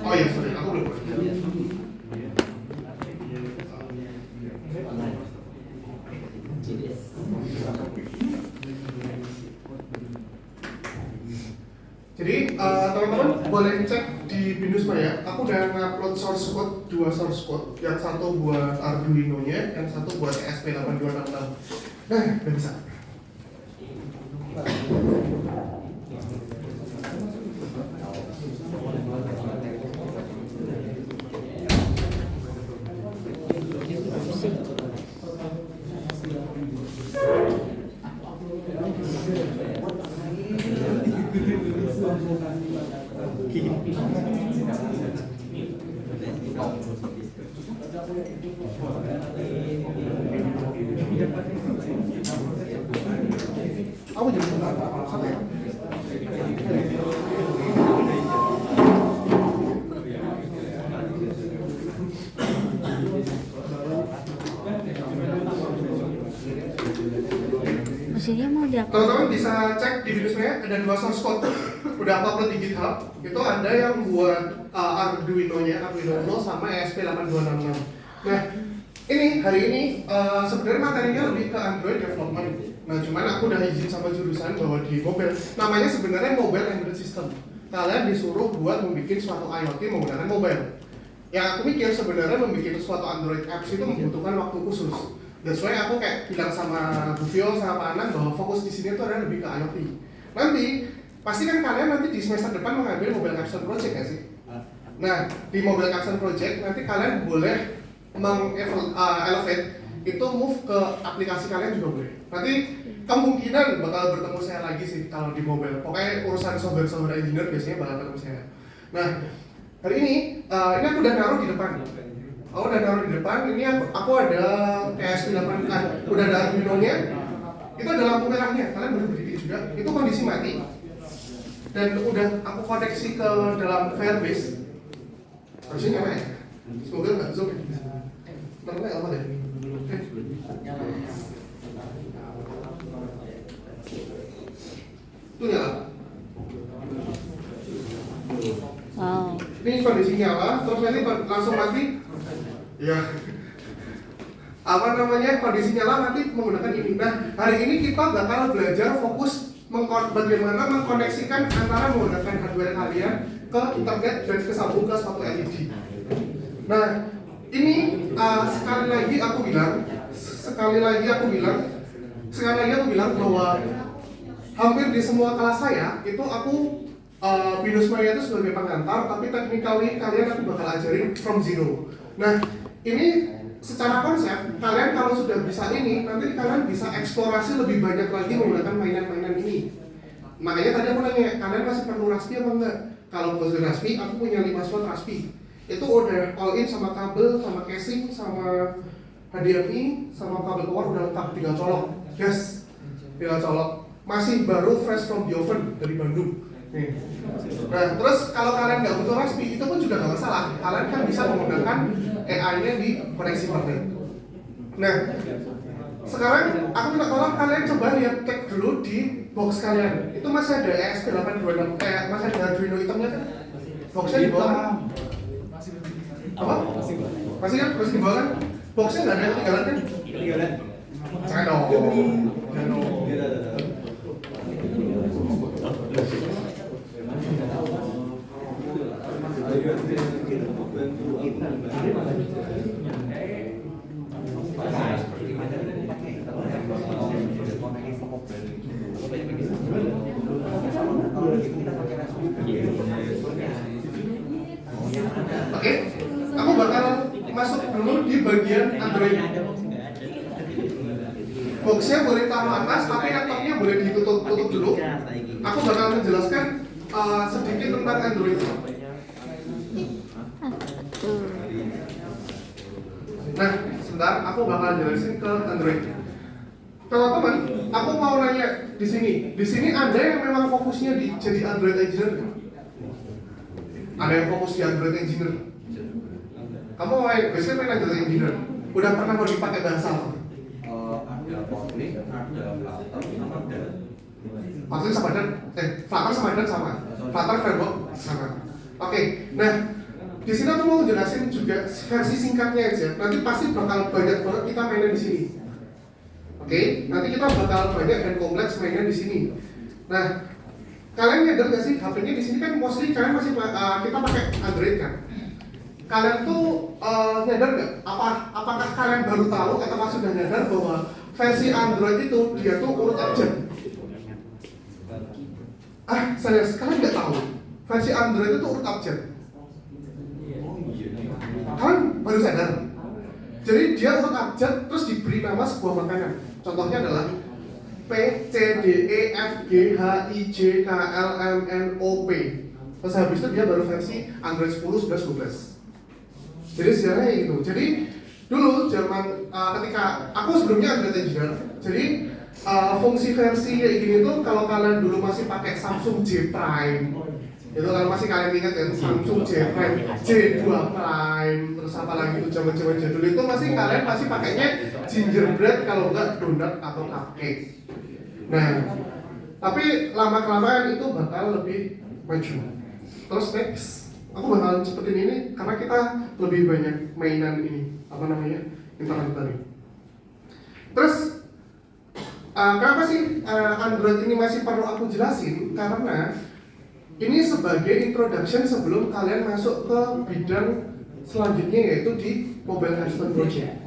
Oh iya, sorry, aku belum. Jadi teman-teman boleh cek di Binus Maya. Aku udah ngupload source code, 2 source code. Yang satu buat Arduino-nya, yang satu buat ESP8266. Nah, udah bisa. Aku jadi santai. Mesinnya mau diapa? Teman-teman bisa cek di Binus Maya ada 2 source code. Udah upload di GitHub. Itu ada yang buat Arduino-nya, Arduino Uno sama ESP8266. Nah, ini hari ini sebenarnya materinya lebih ke Android development. Nah, cuman aku udah izin sama jurusan bahwa di mobile, namanya sebenarnya mobile Android system. Kalian disuruh buat membuat suatu IoT menggunakan mobile. Yang aku mikir sebenarnya membuat suatu Android apps itu membutuhkan waktu khusus. Dan soalnya aku kayak bilang sama Bu Vio sama Pak Anang bahwa fokus di sini itu adalah lebih ke IoT. Nanti pasti kan kalian nanti di semester depan mengambil mobile capstone project ya sih. Nah, di mobile capstone project nanti kalian boleh elevate itu move ke aplikasi kalian juga boleh. Nanti kemungkinan bakal bertemu saya lagi sih kalau di mobile. Pokoknya urusan software engineer biasanya bakal ketemu saya. Nah, hari ini aku udah naruh di depan. Aku udah naruh di depan. Ini aku ada PS8, udah ada Arduino-nya. Itu ada lampu merahnya. Kalian boleh berdiri juga. Itu kondisi mati. Dan udah aku koneksi ke dalam Firebase. Harusnya nyala ya. Semoga nggak zoom ya. Ntar apa deh? Itu nyala. Wow. Ini kondisi nyala, terus nanti langsung mati. Ya. Apa namanya, kondisi nyala nanti menggunakan ini. Nah, hari ini kita bakal belajar fokus bagaimana mengkoneksikan antara menggunakan hardware kalian ke internet dan kesambung ke suatu LED. Nah, ini sekali lagi aku bilang bahwa hampir di semua kelas saya itu aku Binus Maya itu sebagai pengantar, tapi technically kalian aku bakal ajarin from zero. Nah, ini secara konsep kalian kalau sudah bisa ini, nanti kalian bisa eksplorasi lebih banyak lagi menggunakan mainan-mainan ini. Makanya tadi aku nanya, kalian masih perlu Raspi apa enggak? Kalau posisi Raspi, aku punya 5 slot Raspi. Itu udah all in sama kabel, sama casing, sama HDMI, sama kabel power udah lengkap, tinggal colok. Yes, tinggal colok. Masih baru fresh from the oven dari Bandung. Nih. Nah, terus kalau kalian nggak butuh Raspi, itu pun juga nggak masalah. Kalian kan bisa menggunakan AI-nya di koneksi seperti. Nah, sekarang aku minta tolong kalian coba lihat cek dulu di box kalian. Itu masih ada ESP8266, masih ada Arduino hitamnya kan? Boxnya di bawah kan? Apa? Masih kan? Masih di bawah kan? Boxnya nggak ada yang ketinggalan kan? Ketinggalan. Jangan dong. Jangan dong. Oke, aku bakal masuk dulu di bagian Android. Boxnya boleh taruh atas, tapi laptopnya boleh ditutup dulu. Aku bakal menjelaskan sedikit tentang Android. Nah, sebentar, aku bakal jelasin ke Android. Teman-teman, aku mau nanya di sini. Di sini ada yang memang fokusnya di jadi Android engineer? Ada yang fokus di Android engineer? Kamu biasanya main Android engineer? Udah pernah mau dipakai bahasa apa? Ada Kotlin, ada Flutter, sama Dart. Kotlin sama Dart? Flutter sama Dart sama? Flutter framework sama? Oke, nah di sini aku mau jelasin juga versi singkatnya aja. Nanti pasti bakal banyak banget kita mainan di sini. Oke, nanti kita bakal banyak dan kompleks mainan di sini. Nah, kalian nyadar nggak sih HP-nya di sini kan mostly kalian masih kita pakai Android kan? Kalian tuh nyadar nggak? Apakah kalian baru tahu atau sudah nyadar bahwa versi Android itu dia tuh urut abjad? Serius, kalian nggak tahu versi Android itu urut abjad? Kalian baru sadar? Jadi dia urut abjad terus diberi nama sebuah makanan. Contohnya adalah P, C, D, E, F, G, H, I, J, K, L, M, N, O, P. Terus habis itu dia baru versi Android 10, 11, 12. Jadi sejarahnya gitu. Jadi dulu zaman ketika aku sebelumnya Android engineer, jadi fungsi versi kayak gini tuh kalau kalian dulu masih pakai Samsung J Prime, itu kalau masih kalian ingat kan Samsung J Prime, J2 Prime, terus apa lagi tuh zaman-zaman jadul itu masih kalian masih pakainya gingerbread kalau enggak donat atau cupcake. Nah, tapi lama-kelamaan itu bakal lebih maju. Terus next, aku bakalan cepetin ini karena kita lebih banyak mainan ini, apa namanya, internet tadi. Terus, kenapa sih Android ini masih perlu aku jelasin? Karena ini sebagai introduction sebelum kalian masuk ke bidang selanjutnya yaitu di Mobile Capstone Project.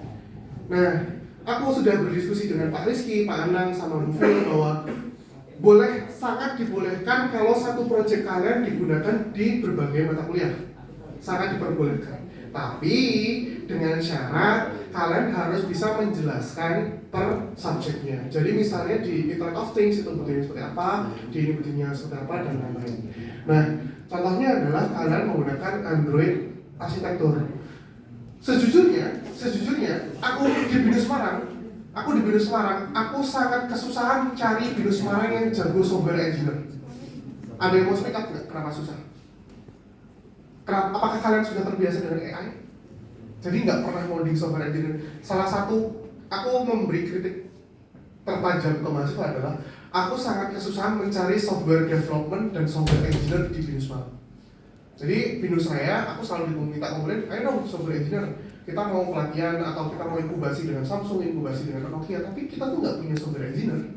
Nah, aku sudah berdiskusi dengan Pak Rizky, Pak Anang, sama Nufil bahwa sangat dibolehkan kalau satu proyek kalian digunakan di berbagai mata kuliah. Sangat diperbolehkan. Tapi dengan syarat kalian harus bisa menjelaskan per subjeknya. Jadi misalnya di Internet of Things itu butuhnya seperti apa, di ini butuhnya seperti apa, dan lain-lain. Nah, contohnya adalah kalian menggunakan Android arsitektur. Sejujurnya, aku di BINUS Semarang, aku sangat kesusahan cari BINUS Semarang yang jago software engineer. Ada yang mau speak up nggak? Kenapa susah? Apakah kalian sudah terbiasa dengan AI? Jadi nggak pernah modding software engineer. Salah satu, aku memberi kritik tertajam ke mahasiswa adalah aku sangat kesusahan mencari software development dan software engineer di BINUS Semarang. Jadi BINUS saya, aku selalu diminta komplain, ayo dong software engineer, kita mau pelatihan atau kita mau inkubasi dengan Samsung, inkubasi dengan Nokia, tapi kita tuh nggak punya software engineer.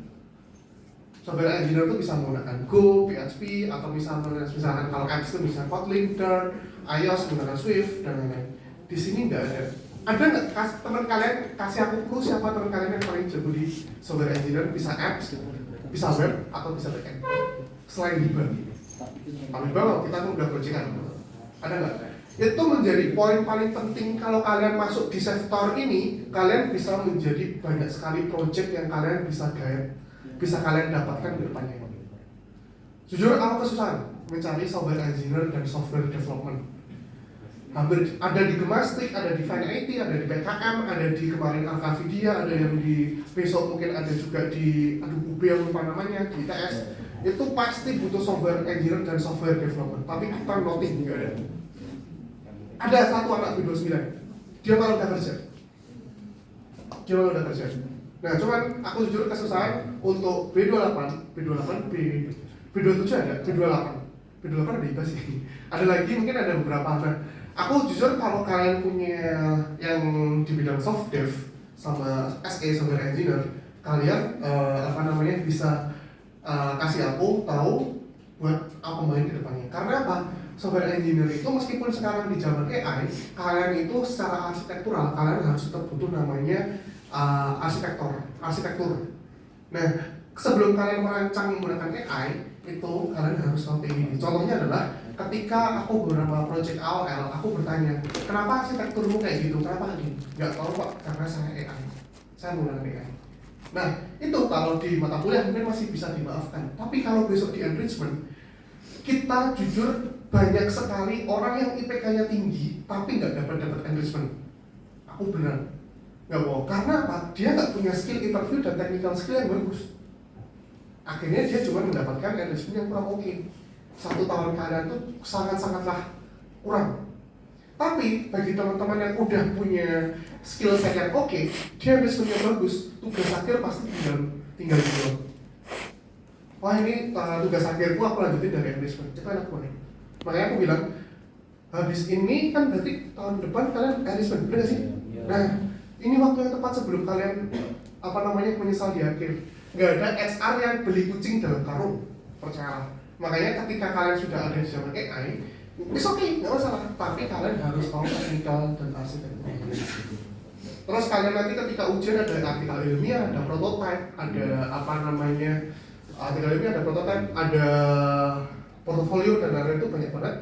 Software engineer tuh bisa menggunakan Go, PHP, atau misalkan kalau apps itu bisa Kotlin, Dart, iOS menggunakan Swift dan lain-lain. Di sini nggak ada. Ada nggak teman kalian kasih aku clue siapa teman kalian yang paling jago di software engineer, bisa apps, bisa web atau bisa backend? Selain Hibah. Kami banget, kita tuh udah proyekan. Ada nggak? Itu menjadi poin paling penting kalau kalian masuk di sektor ini, kalian bisa menjadi banyak sekali project yang kalian bisa kalian dapatkan di depannya. Jujur aku kesusahan mencari software engineer dan software development. Hampir ada di Gemastik, ada di Fine IT, ada di BKM, ada di kemarin Alkavidia, ada yang di besok mungkin ada juga di UB yang lupa namanya, di ITS. Itu pasti butuh software engineer dan software development, tapi kita noting nggak ada. Ada satu anak B29, dia malah udah kerja. Nah, cuman aku jujur kesusahan untuk B27 ada, B28 ada IPA sih. Ada lagi mungkin ada beberapa. Nah, aku jujur kalau kalian punya yang di bidang soft dev sama SE software engineer, kalian bisa kasih aku tahu buat aku main ke depannya. Karena apa? Software engineer itu meskipun sekarang di zaman AI, kalian itu secara arsitektural kalian harus tetap butuh namanya arsitektur. Nah, sebelum kalian merancang menggunakan AI, itu kalian harus tahu kayak gini. Contohnya adalah ketika aku beberapa project AOL, aku bertanya, kenapa arsitekturmu kayak gitu? Kenapa gini? Nggak tahu Pak, karena saya AI. Saya menggunakan AI. Nah, itu kalau di mata kuliah mungkin masih bisa dimaafkan. Tapi kalau besok di enrichment, kita jujur banyak sekali orang yang IPK-nya tinggi tapi nggak dapat enrichment. Aku benar nggak bohong. Karena apa? Dia nggak punya skill interview dan technical skill yang bagus. Akhirnya dia cuma mendapatkan enrichment yang kurang oke. 1 tahun kalian tuh sangat-sangatlah kurang. Tapi bagi teman-teman yang udah punya skill set yang oke, dia enrichment yang bagus, tugas akhir pasti tinggal di. Wah ini tugas akhirku aku lanjutin dari enrichment, itu enak banget. Makanya aku bilang habis ini kan berarti tahun depan kalian enlistment, bener gak sih? Nah, ini waktu yang tepat sebelum kalian menyesal di akhir. Nggak ada HR yang beli kucing dalam karung, percayalah. Makanya ketika kalian sudah ada di zaman AI, it's okay, nggak masalah. Tapi kalian harus tahu teknikal dan arsitektur. Terus kalian nanti ketika ujian ada artikel ilmiah, ada prototype, ada artikel ilmiah, ada prototype, ada portofolio dan lain-lain itu banyak banget.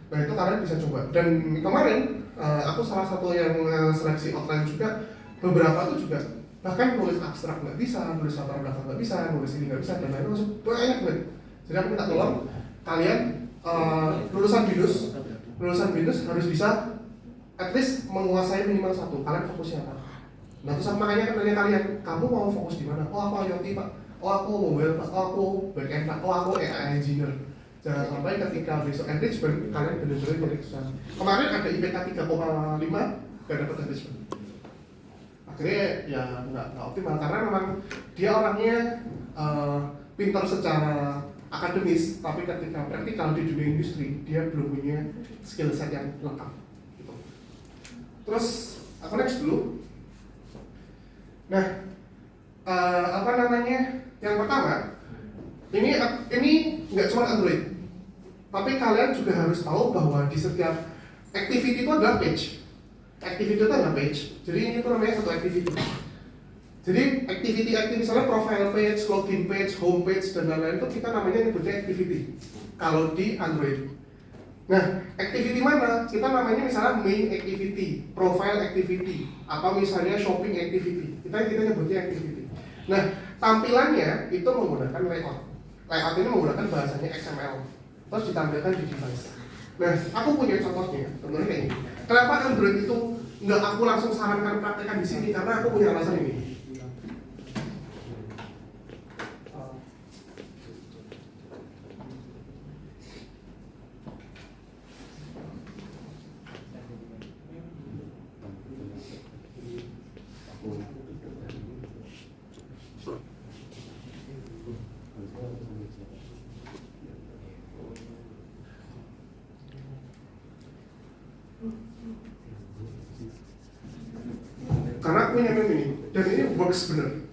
Nah itu kalian bisa coba. Dan kemarin aku salah satu yang seleksi outline juga, beberapa tuh juga bahkan nulis abstrak nggak bisa, nulis latar belakang nggak bisa, nulis ini nggak bisa, dan lain-lain masuk banyak banget. Jadi aku minta tolong kalian lulusan BINUS harus bisa at least menguasai minimal satu. Kalian fokusnya apa? Nah terus makanya kan nanya kalian, kamu mau fokus di mana? Oh aku IoT pak, oh aku mobile pak, oh aku backend pak, oh aku AI engineer. Jangan sampai ketika besok enrichment kalian benar-benar jadi kesana. Kemarin ada IPK 3,5 gak dapat enrichment. Akhirnya ya nggak optimal karena memang dia orangnya pintar secara akademis, tapi ketika praktikal di dunia industri dia belum punya skill set yang lengkap. Gitu. Terus aku next dulu. Nah, yang pertama ini nggak cuma Android, tapi kalian juga harus tahu bahwa di setiap activity itu adalah page. Activity itu adalah page. Jadi ini tuh namanya satu activity. Jadi activity misalnya profile page, login page, home page dan lain-lain itu kita namanya nyebutnya activity. Kalau di Android. Nah, activity mana? Kita namanya misalnya main activity, profile activity, atau misalnya shopping activity. Kita nyebutnya activity. Nah, tampilannya itu menggunakan layout. Layout ini menggunakan bahasanya XML. Terus ditampilkan di device. Nah, aku punya contohnya kayak ini. Kenapa Android itu nggak aku langsung sarankan praktekkan di sini? Karena aku punya alasan ini. Karena aku punya meme ini, dan ini works bener.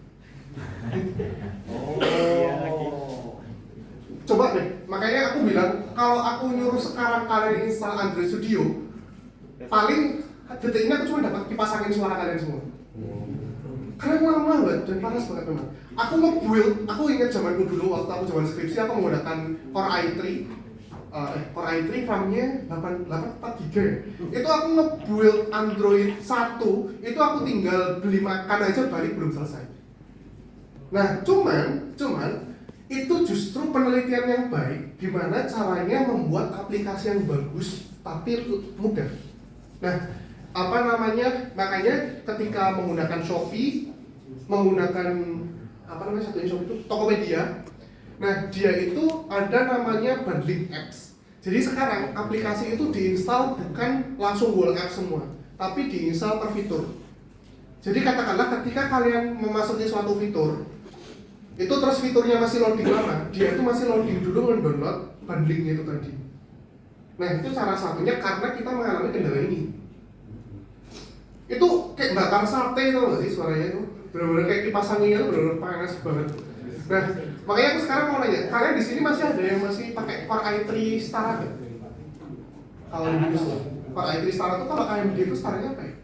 Coba deh, makanya aku bilang kalau aku nyuruh sekarang kalian install Android Studio, paling detik ini aku cuma dapat dipasangin suara kalian semua. Karena lama banget dan panas banget memang. Aku ingat zamanku dulu waktu aku zaman skripsi aku menggunakan Core i3. Core i3 RAM-nya 8 GB. Itu aku nge-build Android 1, itu aku tinggal beli makan aja balik belum selesai. Nah, cuman itu justru penelitian yang baik gimana caranya membuat aplikasi yang bagus tapi mudah. Nah, makanya ketika menggunakan Shopee, menggunakan satunya Shopee itu Tokopedia. Nah, dia itu ada namanya bundling apps. Jadi sekarang aplikasi itu diinstal bukan langsung whole app semua, tapi diinstal per fitur. Jadi katakanlah ketika kalian memasuki suatu fitur, itu terus fiturnya masih loading lama, dia itu masih loading dulu mendownload bundlingnya itu tadi. Nah, itu salah satunya karena kita mengalami kendala ini. Itu kayak bakar sate tau gak sih suaranya itu? Bener-bener kayak kipas anginnya itu bener-bener panas banget. Nah, makanya aku sekarang mau nanya, kalian di sini masih ada yang masih pakai Core i3 Stara nggak? Kalau di Windows, Core i3 Stara itu kalau AMD itu Staranya apa ya?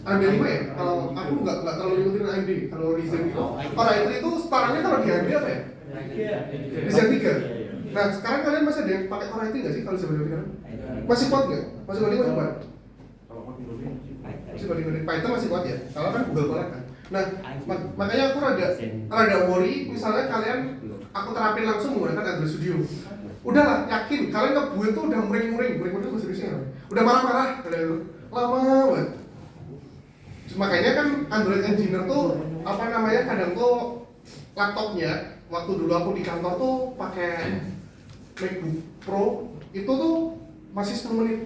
AMD 5 ya? Kalau aku nggak terlalu ngikutin AMD. Kalau Ryzen itu, Core i3 itu Staranya kalau di AMD apa ya? Ryzen 3. Nah, sekarang kalian masih ada yang pakai Core i3 nggak sih kalau sebelum sekarang? Masih kuat nggak? Masih kuat? Masih Python masih kuat ya? Kalau kan Google Colab kan? Nah, makanya aku rada worry misalnya aku terapin langsung menggunakan Android Studio. Udahlah, yakin kalian ngebuat tuh udah muring-muring bahasa Indonesia. Udah marah-marah, lama banget. Makanya kan Android Engineer tuh kadang tuh laptopnya waktu dulu aku di kantor tuh pakai MacBook Pro itu tuh masih 10 menit.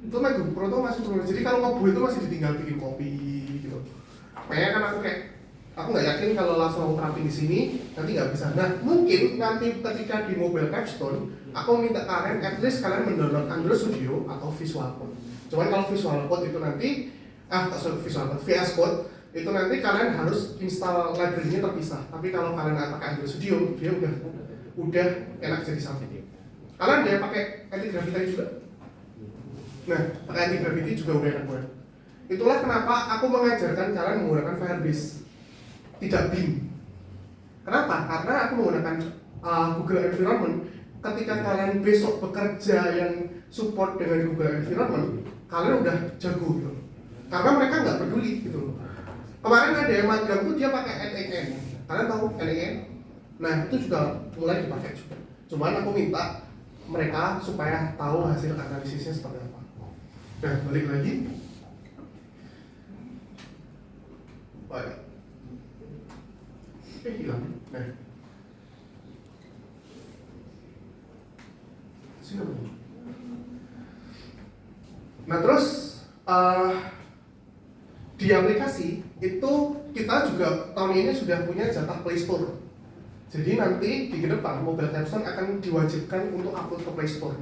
Itu MacBook Pro tuh masih 10 menit. Jadi kalau ngebuat itu masih ditinggal bikin kopi gitu. Makanya kan aku kayak Aku nggak yakin kalau langsung aku terapin di sini nanti nggak bisa. Nah mungkin nanti ketika di mobile capstone aku minta kalian at least kalian mendownload Android Studio atau Visual Code. Cuman kalau Visual Code itu nanti Visual Code, VS Code itu nanti kalian harus install library-nya terpisah. Tapi kalau kalian nggak pakai Android Studio dia udah enak jadi satu. Kalian dia pakai anti-gravity juga. Nah pakai anti-gravity juga udah enak banget. Itulah kenapa aku mengajarkan kalian menggunakan Firebase, tidak Bing. Kenapa? Karena aku menggunakan Google Environment. Ketika kalian besok bekerja yang support dengan Google Environment, kalian udah jago gitu. Karena mereka nggak peduli gitu. Kemarin ada yang magang tuh dia pakai NAN. Kalian tahu NAN? Nah itu juga mulai dipakai juga. Cuman aku minta mereka supaya tahu hasil analisisnya seperti apa. Nah balik lagi. Baik. Hilang. Nah terus di aplikasi itu kita juga tahun ini sudah punya jatah Play Store. Jadi nanti di depan mobile capstone akan diwajibkan untuk upload ke Play Store.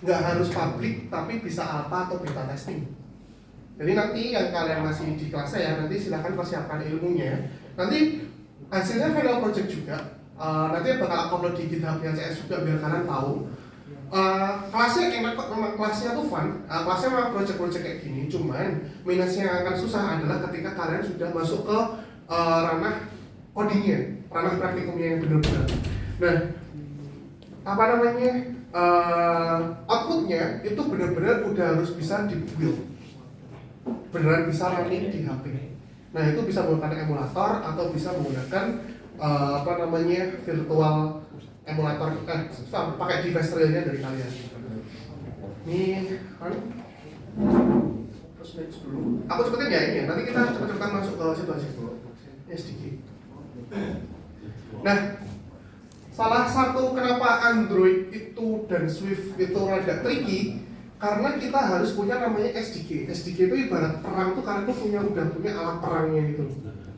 Nggak harus publik tapi bisa alpha atau beta testing. Jadi nanti yang kalian masih di kelas saya nanti silahkan persiapkan ilmunya. Nanti hasilnya final project juga. Nanti bakal upload di GitHub-nya CS juga biar kalian tahu. Kelasnya enak kok, memang kelasnya tuh fun. Kelasnya memang project-project kayak gini. Cuman minusnya yang akan susah adalah ketika kalian sudah masuk ke ranah codingnya, ranah praktikumnya yang benar-benar. Nah, apa namanya? Outputnya itu benar-benar udah harus bisa di-build. Beneran bisa running di HP. Nah itu bisa menggunakan emulator atau bisa menggunakan virtual emulator pakai device realnya dari kalian. Ini kan terus next dulu. Aku cepetin ya ini ya. Nanti kita cepet-cepetan masuk ke situasi dulu. SDK. Nah, salah satu kenapa Android itu dan Swift itu rada tricky karena kita harus punya namanya SDK. SDK itu ibarat perang tuh kalian tuh udah punya alat perangnya gitu.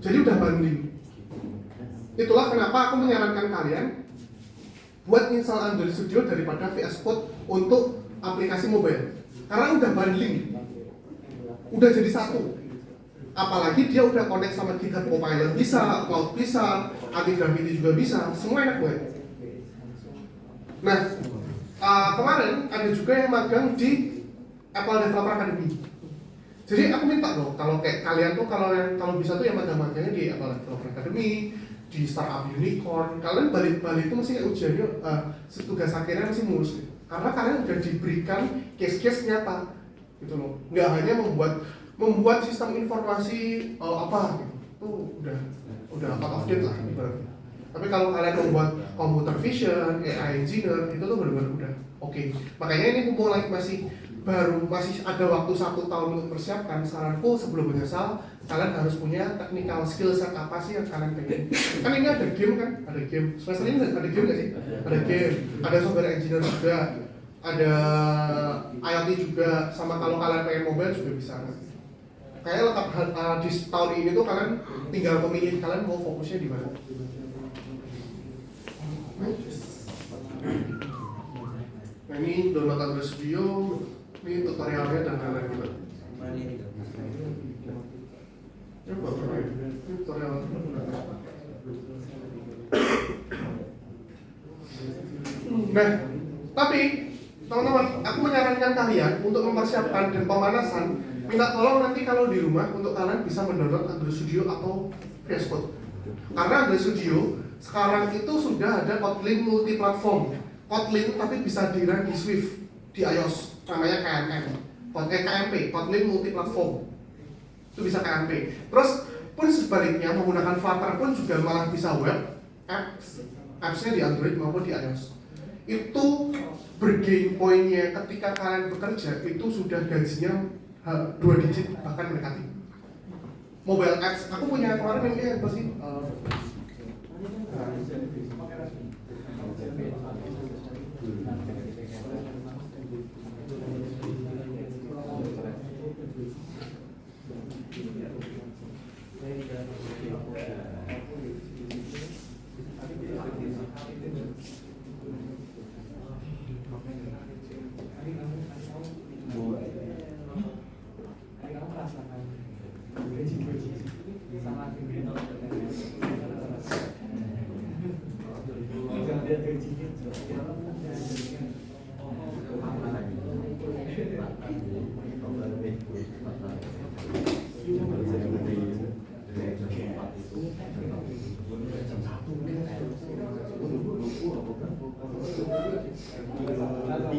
Jadi udah bundling. Itulah kenapa aku menyarankan kalian buat install Android Studio daripada VS Code untuk aplikasi mobile. Karena udah bundling. Udah jadi satu. Apalagi dia udah connect sama GitHub Copilot bisa, Cloud bisa, anti-gravity juga bisa, semua enak banget. Nah, kemarin ada juga yang magang di Apple Developer Academy. Jadi aku minta loh, kalau kayak kalian tuh kalau bisa tuh yang magang-magangnya di Apple Developer Academy, di Startup Unicorn, kalian balik-balik itu mesti ujiannya tugas akhirnya masih mulus gitu. Karena kalian udah diberikan case-case nyata gitu loh. Nggak hanya membuat sistem informasi apa gitu. Itu udah out of date lah ibaratnya. Tapi kalau kalian membuat computer vision, AI engineer itu tuh benar-benar udah oke. Makanya ini mumpung lagi masih ada waktu 1 tahun untuk persiapkan. Saranku sebelum menyesal, kalian harus punya technical skill set apa sih yang kalian pengen. Kan ini ada game kan, ada game. Semester ini ada game nggak sih? Ada game, ada software engineer juga, ada IoT juga, sama kalau kalian pengen mobile juga bisa. Kayak lengkap di tahun ini tuh kalian tinggal memilih kalian mau fokusnya di mana. Nah ini download Android Studio, ini tutorialnya dan lain-lain juga. Ini tutorial. Nah, tapi teman-teman, aku menyarankan kalian untuk mempersiapkan dan pemanasan. Minta tolong nanti kalau di rumah untuk kalian bisa mendownload Android Studio atau VS Code. Karena Android Studio sekarang itu sudah ada Kotlin multi-platform. Kotlin tapi bisa di-run di Swift, di iOS, namanya KMP, Kotlin multi-platform. Itu bisa KMP. Terus pun sebaliknya menggunakan Flutter pun juga malah bisa web, apps-nya di Android maupun di iOS. Itu bergain poinnya ketika kalian bekerja itu sudah gajinya 2 digit bahkan mendekati. Mobile apps, aku punya kemarin ini apa sih?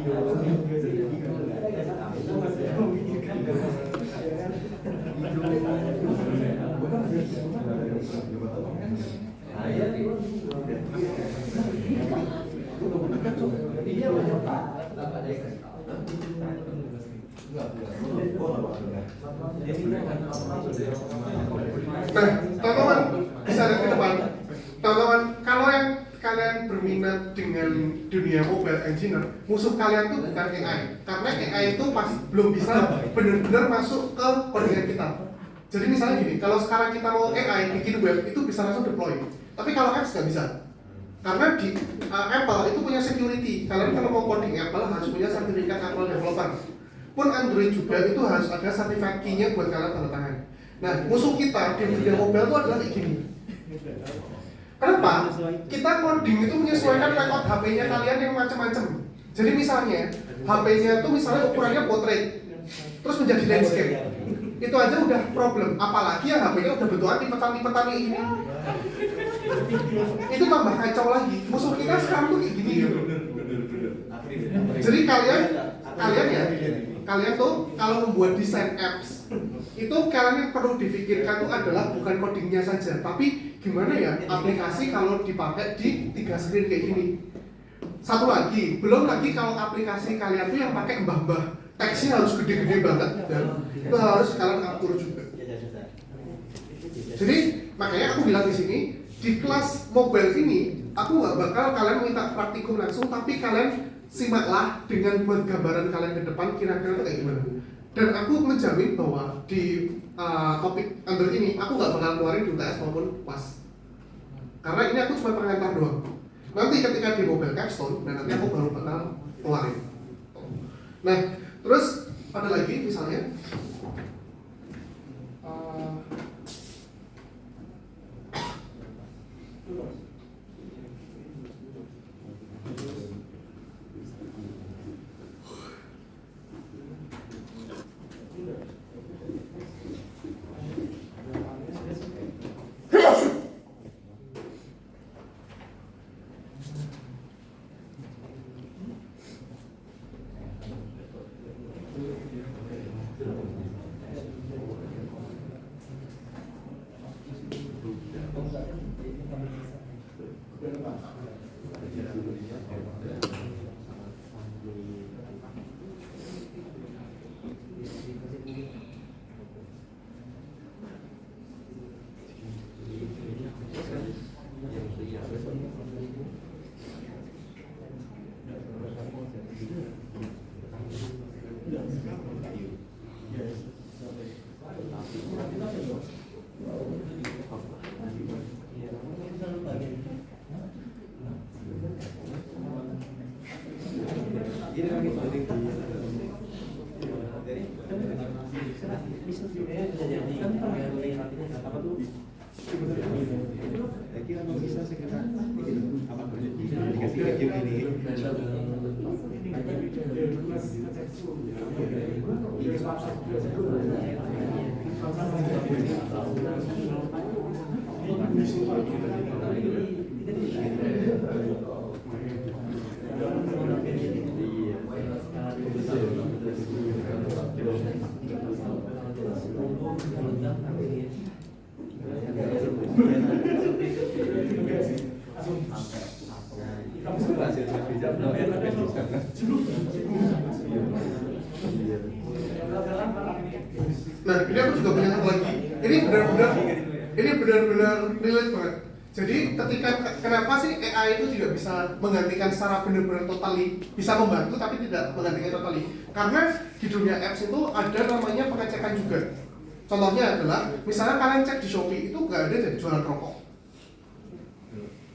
Nah, teman-teman bisa lihat ke depan. Teman-teman, kalau yang kalian berminat dengan dunia mobile engineer, musuh kalian tuh bukan AI. Karena AI itu belum bisa benar-benar masuk ke codingan kita. Jadi misalnya gini, kalau sekarang kita mau AI bikin web itu bisa langsung deploy. Tapi kalau apps nggak bisa. Karena di Apple itu punya security. Kalian kalau mau coding Apple harus punya sertifikat Apple Developer. Pun Android juga itu harus ada sertifikat key-nya buat kalian tanda tangan. Nah, musuh kita di dunia mobile itu adalah kayak gini. Kenapa? Kita coding itu menyesuaikan layout HP-nya kalian yang macam-macam. Jadi misalnya, HP-nya itu misalnya ukurannya portrait, terus menjadi landscape. Itu aja udah problem. Apalagi yang HP-nya udah bentukan lipetan-lipetan kayak gini. Itu tambah kacau lagi. Musuh kita sekarang tuh kayak gini gitu. Jadi kalian tuh kalau membuat desain apps itu kalian yang perlu difikirkan tuh adalah bukan codingnya saja, tapi gimana ya aplikasi kalau dipakai di 3 screen kayak gini. Satu lagi, belum lagi kalau aplikasi kalian tuh yang pakai mbah-mbah, teksnya harus gede-gede banget dan itu harus kalian atur juga. Jadi makanya aku bilang di sini di kelas mobile ini aku nggak bakal kalian minta praktikum langsung, tapi kalian simaklah dengan gambaran kalian ke depan kira-kira kayak gimana. Dan aku menjamin bahwa di topik Android ini aku nggak bakal keluarin di UTS maupun UAS. Karena ini aku cuma pengantar doang. Nanti ketika di mobile capstone, nah nanti aku baru bakal keluarin. Nah, terus ada lagi misalnya nah, ini aku juga punya satu lagi. Ini benar-benar relate banget. Jadi ketika kenapa sih AI itu tidak bisa menggantikan secara benar-benar totally, bisa membantu tapi tidak menggantikan totally? Karena di dunia apps itu ada namanya pengecekan juga. Contohnya adalah, misalnya kalian cek di Shopee itu nggak ada jadi jualan rokok,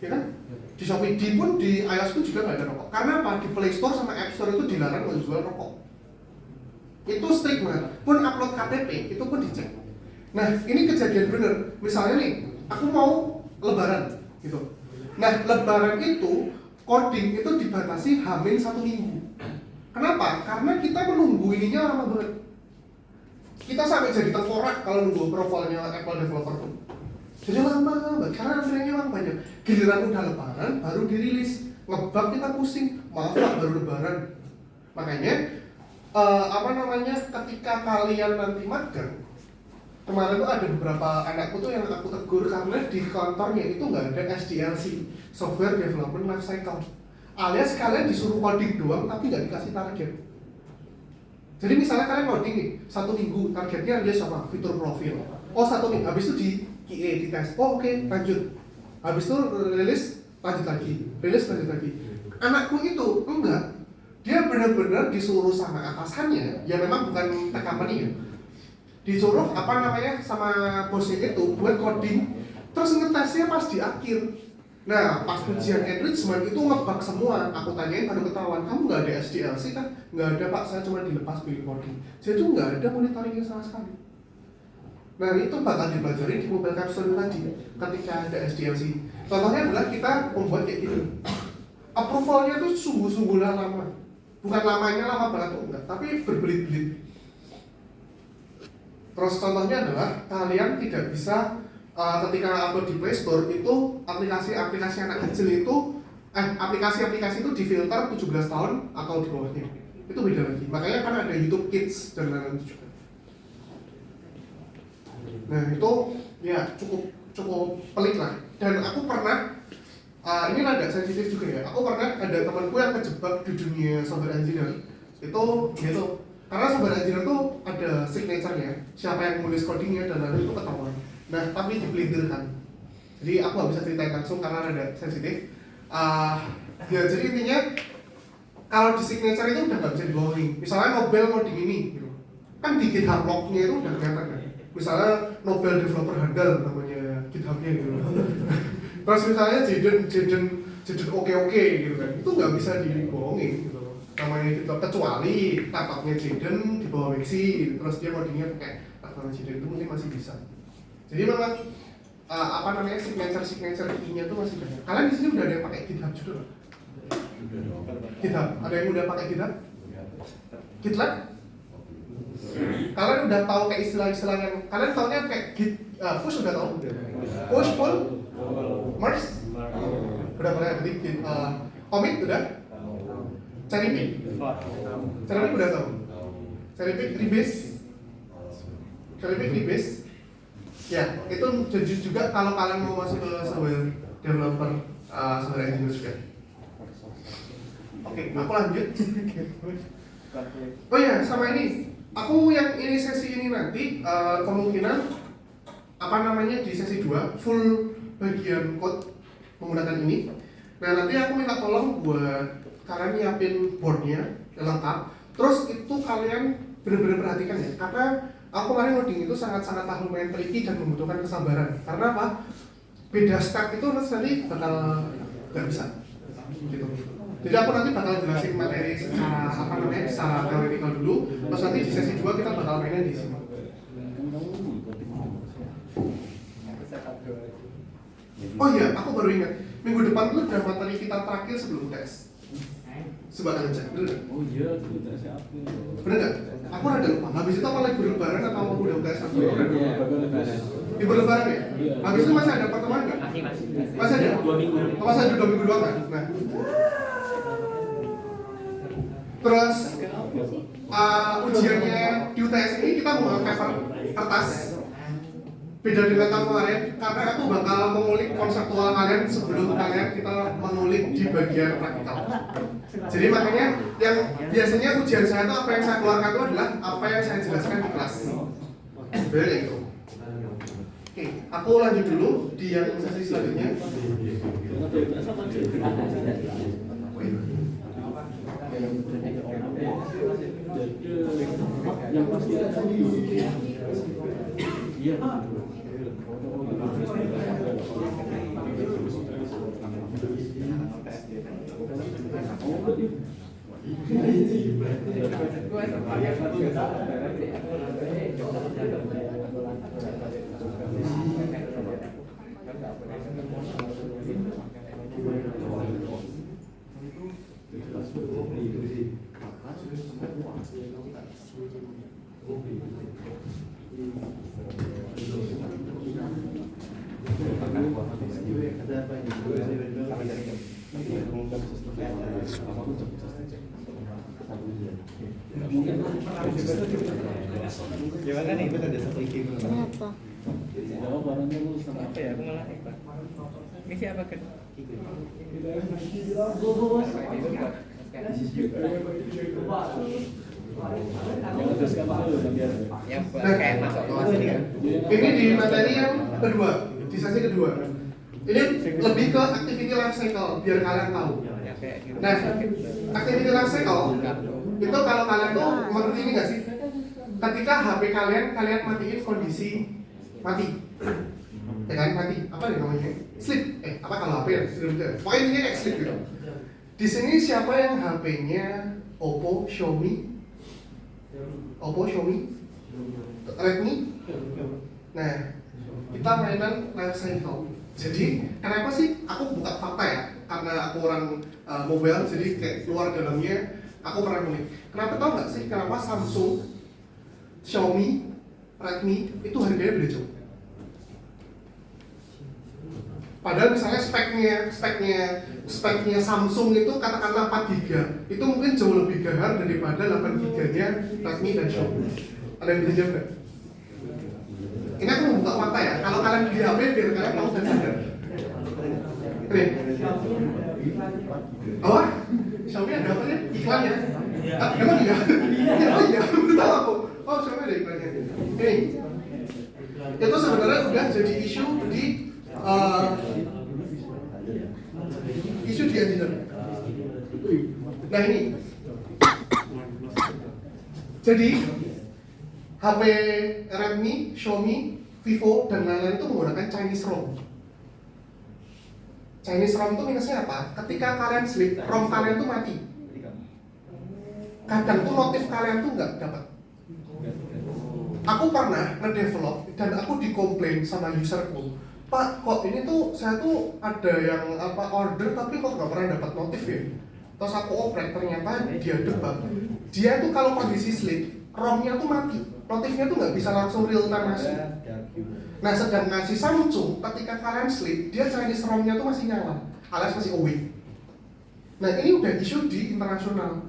ya kan? Di Shopee, pun di iOS pun juga nggak ada rokok. Karena apa? Di Play Store sama App Store itu dilarang menjual rokok. Itu strict banget. Pun upload KTP itu pun dicek. Nah, ini kejadian bener. Misalnya nih, aku mau Lebaran gitu. Nah, Lebaran itu coding itu dibatasi hamil 1 minggu. Kenapa? Karena kita menunggu ininya lama banget. Kita sampai jadi tengkorak kalau nunggu profilnya Apple Developer tuh. Jadi lama banget, karena antriannya memang banyak. Giliran udah Lebaran baru dirilis. Ngebug kita pusing, maaf Pak, baru Lebaran. Makanya ketika kalian nanti magang, kemarin tuh ada beberapa anakku tuh yang aku tegur karena di kantornya itu nggak ada SDLC, Software Development Lifecycle, alias kalian disuruh coding doang tapi nggak dikasih target. Jadi misalnya kalian coding nih, 1 minggu targetnya rilis apa? Fitur profil. Oh 1 minggu, habis itu di QA, di tes. Oh oke, lanjut. Habis itu rilis, lanjut lagi. Rilis, lanjut lagi. Anakku itu enggak. Dia benar-benar disuruh sama atasannya, ya memang bukan tech company ya. Disuruh sama bosnya itu buat coding, terus ngetesnya pas di akhir. Nah pas ujian enrichment itu ngebug semua. Aku tanyain baru ketahuan, kamu nggak ada SDLC kan? Nggak ada pak, saya cuma dilepas pilih coding. Jadi itu nggak ada monitoringnya sama sekali. Nah itu bakal dipelajari di mobile capstone tadi ketika ada SDLC. Contohnya adalah kita membuat kayak gini. Approvalnya tuh sungguh-sungguh lama. Bukan lamanya lama banget tuh enggak, tapi berbelit-belit. Terus contohnya adalah kalian tidak bisa ketika upload di Play Store itu aplikasi-aplikasi anak kecil itu aplikasi-aplikasi itu difilter 17 tahun atau di bawahnya. Itu beda lagi. Makanya kan ada YouTube Kids dan lain-lain juga. Nah itu ya cukup pelik lah. Dan aku pernah ini rada sensitif juga ya. Aku pernah ada temanku yang kejebak di dunia software engineer. Itu gitu. Karena software engineer tuh ada signature-nya, siapa yang menulis codingnya dan lain itu ketahuan. Nah, tapi dipelintirkan. Jadi aku nggak bisa ceritain langsung karena rada sensitif. Ya jadi intinya kalau di signature itu udah nggak bisa dibohongi. Misalnya Nobel coding ini, gitu. Kan di GitHub log-nya itu udah kelihatan kan. Misalnya Nobel developer handal namanya GitHub-nya gitu. Terus misalnya Jaden oke gitu kan, itu nggak bisa dibohongin gitu. Namanya gitu, kecuali laptopnya Jaden di bawah Wexi, terus dia codingnya pakai laptopnya Jaden, itu mungkin masih bisa. Jadi memang signature ininya tuh masih banyak. Kalian di sini udah ada yang pakai GitHub juga nggak? GitHub, ada yang udah pakai GitHub? GitLab? Kalian udah tahu kayak istilah-istilah yang kalian taunya kayak Git, push udah tahu? Push, pull, merge, udah pernah berarti commit udah? Cherry pick udah tahu? Cherry pick, rebase, ya itu jadi juga kalau kalian mau masuk ke software developer, software engineer juga. Oke, aku lanjut. Oh ya, sama ini. Aku yang ini sesi ini nanti kemungkinan di sesi 2 full bagian code menggunakan ini. Nah nanti aku minta tolong buat kalian nyiapin boardnya lengkap. Terus itu kalian benar-benar perhatikan ya, karena aku kemarin coding itu sangat-sangatlah lumayan tricky dan membutuhkan kesabaran. Karena apa? Beda step itu nanti bakal nggak bisa. Gitu. Jadi aku nanti bakal jelasin materi secara teoretikal dulu, terus nanti di sesi 2 kita bakal mainnya di sini. Oh iya, aku baru ingat, minggu depan tuh ada materi kita terakhir sebelum tes. Coba kalian cek dulu. Oh iya, itu tes apa? Bener nggak? Aku ada lupa. Habis itu apa libur lebaran atau udah tes? Libur lebaran ya? Habis itu masih ada pertemuan nggak? Masih ada? 2 minggu. Oh, masih ada 2 minggu doang kan? Nah. Terus ujiannya di UTS ini kita mau paper kertas. Beda dengan tahun kemarin, karena aku bakal mengulik konseptual kalian sebelum kalian kita mengulik di bagian praktikal. Jadi makanya yang biasanya ujian saya itu apa yang saya keluarkan itu adalah apa yang saya jelaskan di kelas. Sebenarnya itu. Oke, aku lanjut dulu di yang sesi selanjutnya. Yang pasti iya. Mungkin Gimana nih, ikut ada satu IG belum? Kenapa? jawab barangnya lu sama Apa ya, aku malah ikut. Ini siapa kan? yang teruskan dulu nanti ada. Yang kayak masuk kelas ini kan? Ini di materi yang kedua, di sesi kedua. Ini lebih ke activity life cycle biar kalian tahu. Yang kayak gitu. Nah, activity life cycle itu kalau kalian tuh mengerti ini nggak sih? Ketika HP kalian matiin kondisi mati, ya kan mati. Apa nih namanya? Sleep. Apa kalau HP ya? Pokoknya ini kayak sleep gitu. Di sini siapa yang HP-nya Oppo, Xiaomi, Redmi? Nah, kita mainan life cycle. Jadi, kenapa sih aku buka fakta ya? Karena aku orang mobile, jadi kayak keluar dalamnya aku pernah ngulik. Kenapa tau nggak sih kenapa Samsung, Xiaomi, Redmi itu harganya beda jauh? Padahal misalnya speknya Samsung itu katakanlah 4 GB, itu mungkin jauh lebih gahar daripada 8 GB-nya Redmi dan Xiaomi. Ada yang bisa jawab nggak? Ini aku membuka fakta ya. Kalau kalian beli HP biar kalian tahu dan sadar. Oke. Oh, Xiaomi ada apa ya? Iklannya? Emang iya? Oh iya, tahu aku. Oh, Xiaomi ada iklannya. Ini itu sebenarnya udah jadi isu di engineer. Nah ini, jadi HP Redmi, Xiaomi, Vivo dan lain-lain itu menggunakan Chinese ROM. Chinese ROM itu minusnya apa? Ketika kalian sleep, ROM kalian tuh mati. Kadang tuh notif kalian tuh nggak dapat. Aku pernah ngedevelop dan aku dikomplain sama userku, Pak, kok ini tuh saya tuh ada yang order tapi kok nggak pernah dapat notif ya. Terus aku oprek, ternyata dia debug. Dia tuh kalau kondisi sleep, ROM-nya tuh mati, notifnya tuh nggak bisa langsung real time masuk. Nah, sedangkan si Samsung ketika kalian sleep, dia Chinese ROM-nya tuh masih nyala, alias masih awake. Nah, ini udah isu di internasional.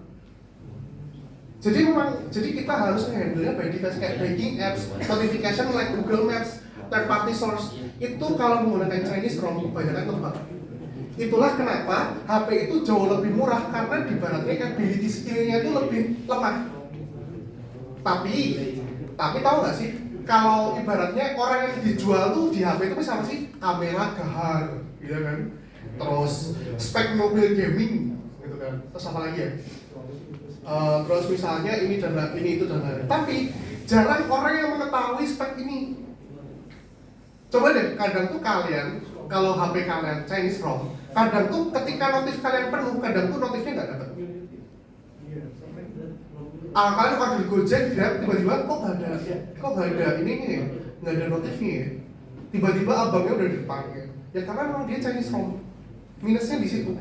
Jadi kita harus handle-nya by device kayak banking apps, notification like Google Maps, third party source. Itu kalau menggunakan Chinese ROM kebanyakan tempat. Itulah kenapa HP itu jauh lebih murah karena di baratnya capability skill-nya itu lebih lemah. Tapi tahu nggak sih, kalau ibaratnya orang yang dijual tuh di HP itu misalnya sih kamera gahar, gitu kan, terus spek mobil gaming, gitu kan, terus apa lagi ya? Terus misalnya ini itu dan lain. Tapi jarang orang yang mengetahui spek ini. Coba deh, kadang tuh kalian kalau HP kalian Chinese ROM, kadang tuh ketika notif kalian penuh, kadang tuh notifnya nggak dapat. Kalian order Gojek, Grab, tiba-tiba kok nggak ada ini nih, nggak ada notifnya ya. Tiba-tiba abangnya udah di depan ya. Ya karena memang dia Chinese ROM. Minusnya di situ.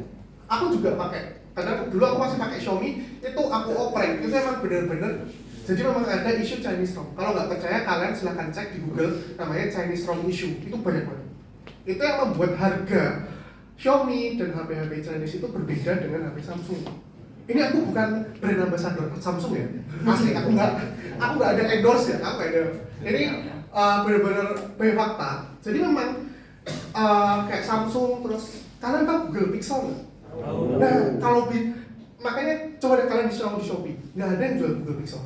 Aku juga pakai. Karena dulu aku masih pakai Xiaomi, itu aku oprek, itu emang bener-bener. Jadi memang ada isu Chinese ROM. Kalau nggak percaya kalian silahkan cek di Google, namanya Chinese ROM issue. Itu banyak banget. Itu yang membuat harga Xiaomi dan HP-HP Chinese itu berbeda dengan HP Samsung. Ini aku bukan brand ambassador Samsung ya, asli aku nggak ada endorse ya, aku ada. Ini benar-benar fakta. Jadi memang kayak Samsung, terus kalian tahu Google Pixel nggak? Nah kalau makanya coba deh kalian di Shopee, nggak ada yang jual Google Pixel.